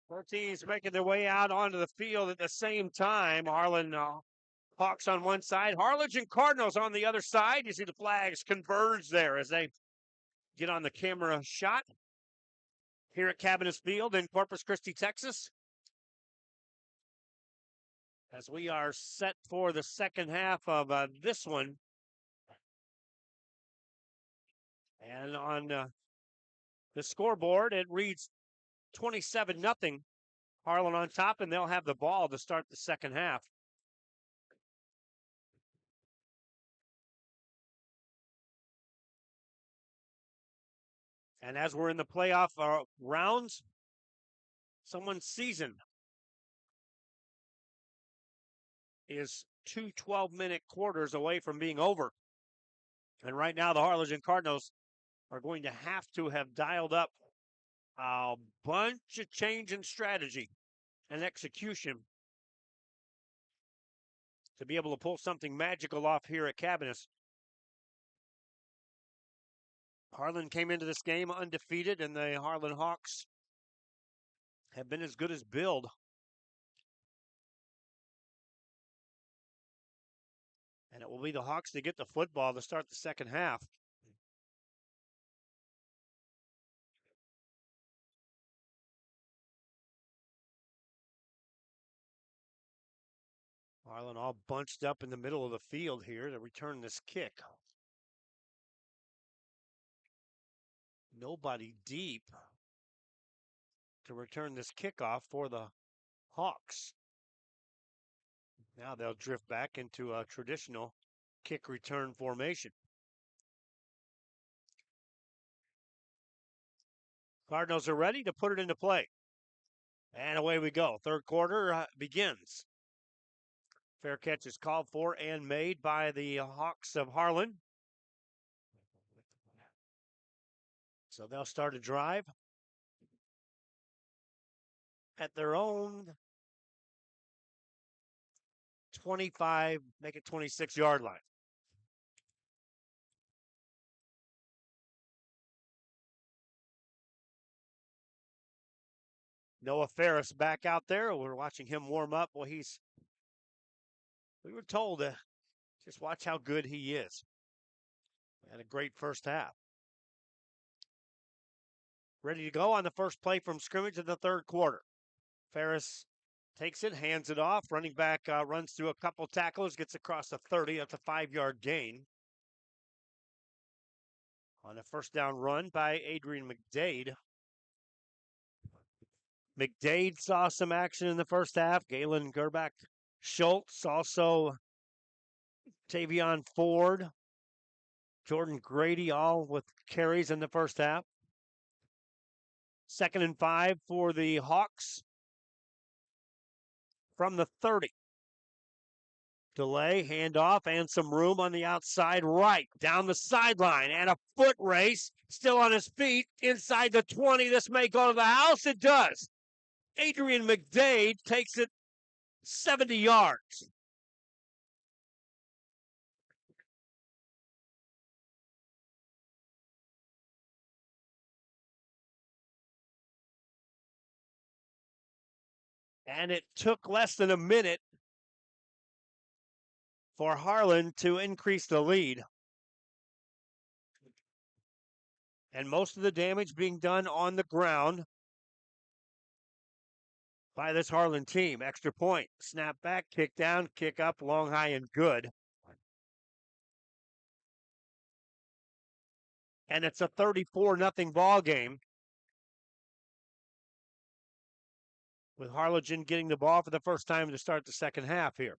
Speaker 1: Both teams making their way out onto the field at the same time. Harlan Hawks on one side, Harlingen Cardinals on the other side. You see the flags converge there as they get on the camera shot here at Cabinets Field in Corpus Christi, Texas. As we are set for the second half of this one. And on the scoreboard, it reads 27-0. Harlan on top, and they'll have the ball to start the second half. And as we're in the playoff rounds, someone's season is two 12-minute quarters away from being over. And right now, the Harlingen Cardinals are going to have dialed up a bunch of change in strategy and execution to be able to pull something magical off here at Cabinets. Harlan came into this game undefeated, and the Harlan Hawks have been as good as billed. And it will be the Hawks to get the football to start the second half. Harlan all bunched up in the middle of the field here to return this kick. Nobody deep to return this kickoff for the Hawks. Now they'll drift back into a traditional kick return formation. Cardinals are ready to put it into play. And away we go. Third quarter begins. Fair catch is called for and made by the Hawks of Harlan. So they'll start a drive at their own 25, make it 26-yard line. Noah Ferris back out there. We're watching him warm up. Well, we were told to just watch how good he is. Had a great first half. Ready to go on the first play from scrimmage in the third quarter. Ferris takes it, hands it off. Running back runs through a couple tacklers, gets across the 30. That's a 5-yard gain. On a first down run by Adrian McDade. McDade saw some action in the first half. Galen Gerback Schultz, also Tavion Ford, Jordan Grady, all with carries in the first half. 2nd and 5 for the Hawks from the 30. Delay, handoff, and some room on the outside right. Down the sideline, and a foot race. Still on his feet, inside the 20. This may go to the house. It does. Adrian McDade takes it 70 yards. And it took less than a minute for Harlan to increase the lead. And most of the damage being done on the ground by this Harlan team. Extra point, snap back, kick down, kick up, long, high, and good. And it's a 34-0 ball game, with Harlingen getting the ball for the first time to start the second half here.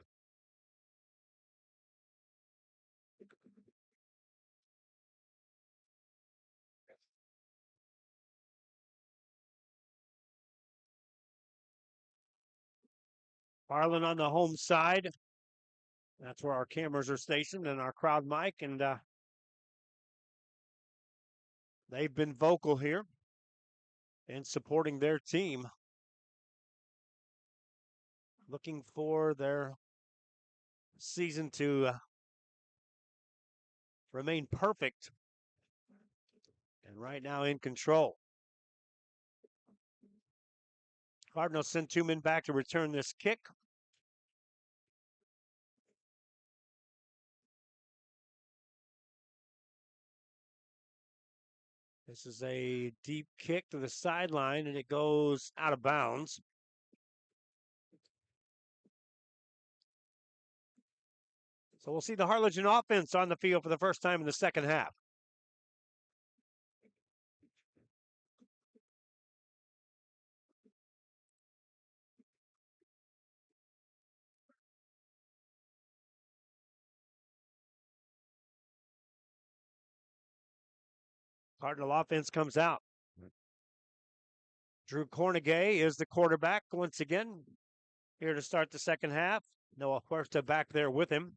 Speaker 1: Harlan on the home side. That's where our cameras are stationed and our crowd mic, and they've been vocal here in supporting their team, looking for their season to remain perfect, and right now in control. Cardinals send 2 men back to return this kick. This is a deep kick to the sideline, and it goes out of bounds. So we'll see the Harlingen offense on the field for the first time in the second half. Cardinal offense comes out. Drew Cornegay is the quarterback once again, here to start the second half. Noah Huerta back there with him.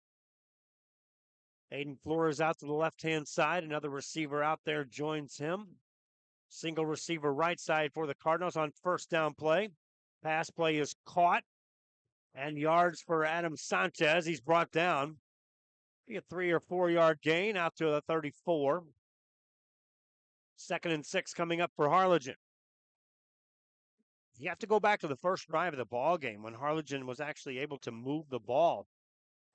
Speaker 1: Aiden Flores out to the left-hand side. Another receiver out there joins him. Single receiver right side for the Cardinals on first down play. Pass play is caught. And yards for Adam Sanchez. He's brought down. Be a 3 or 4 yard gain out to the 34. 2nd and 6 coming up for Harlingen. You have to go back to the first drive of the ball game when Harlingen was actually able to move the ball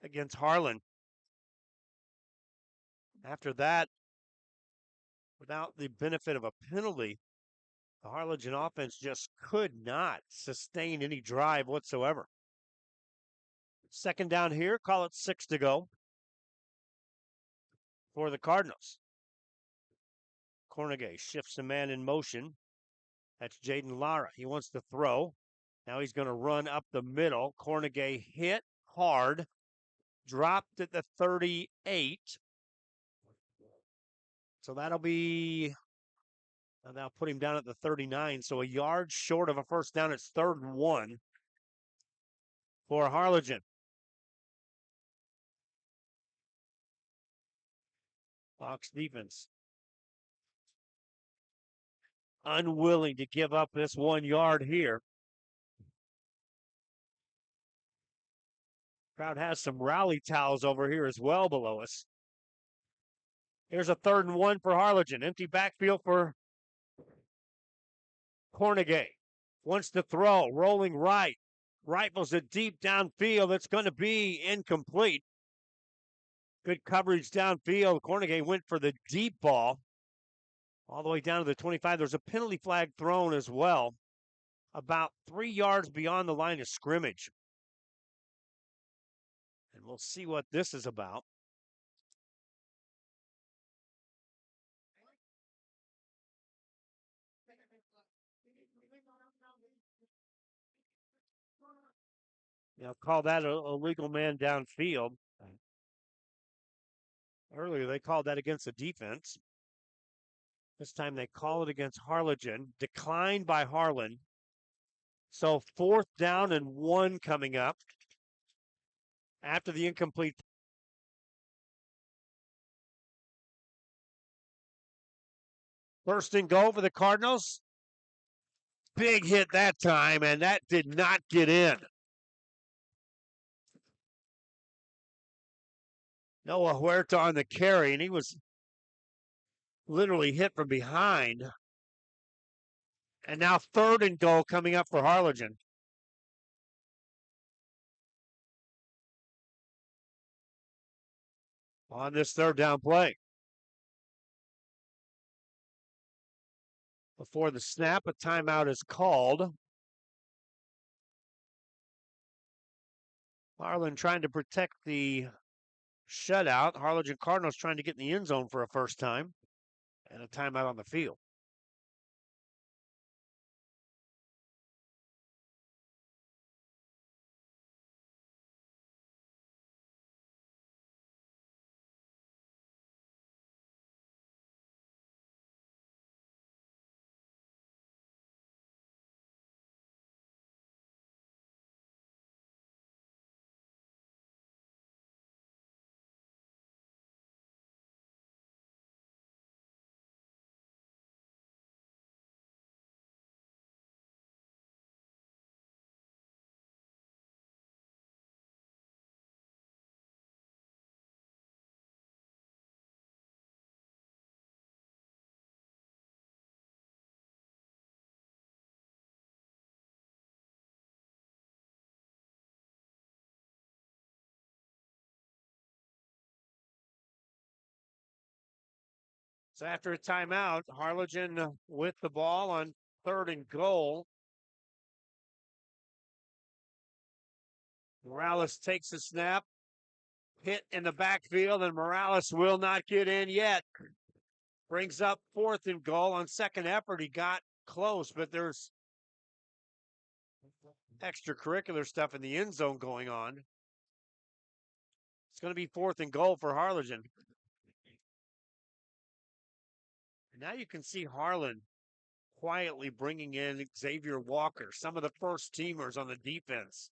Speaker 1: against Harlan. After that, without the benefit of a penalty, the Harlingen offense just could not sustain any drive whatsoever. 2nd down here, call it 6 to go for the Cardinals. Cornegay shifts the man in motion. That's Jaden Lara. He wants to throw. Now he's going to run up the middle. Cornegay hit hard, dropped at the 38. So that'll put him down at the 39. So a yard short of a first down. It's 3rd and 1 for Harlingen. Fox defense unwilling to give up this 1 yard here. Crowd has some rally towels over here as well below us. Here's a 3rd and 1 for Harlingen. Empty backfield for Cornegay. Wants to throw, rolling right. Rifles it deep downfield. It's going to be incomplete. Good coverage downfield. Cornegay went for the deep ball all the way down to the 25. There's a penalty flag thrown as well, about 3 yards beyond the line of scrimmage. And we'll see what this is about. Call that a legal man downfield. Earlier, they called that against the defense. This time they call it against Harlingen. Declined by Harlan. So 4th down and 1 coming up after the incomplete. First and goal for the Cardinals. Big hit that time, and that did not get in. Noah Huerta on the carry, and he was literally hit from behind. And now 3rd and goal coming up for Harlingen. On this 3rd down play. Before the snap, a timeout is called. Harlan trying to protect the shutout. Harlingen Cardinals trying to get in the end zone for a first time. And a timeout on the field. So after a timeout, Harlingen with the ball on 3rd and goal. Morales takes the snap. Hit in the backfield, and Morales will not get in yet. Brings up 4th and goal. On 2nd effort, he got close, but there's extracurricular stuff in the end zone going on. It's going to be 4th and goal for Harlingen. Now you can see Harlan quietly bringing in Xavier Walker, some of the first teamers on the defense.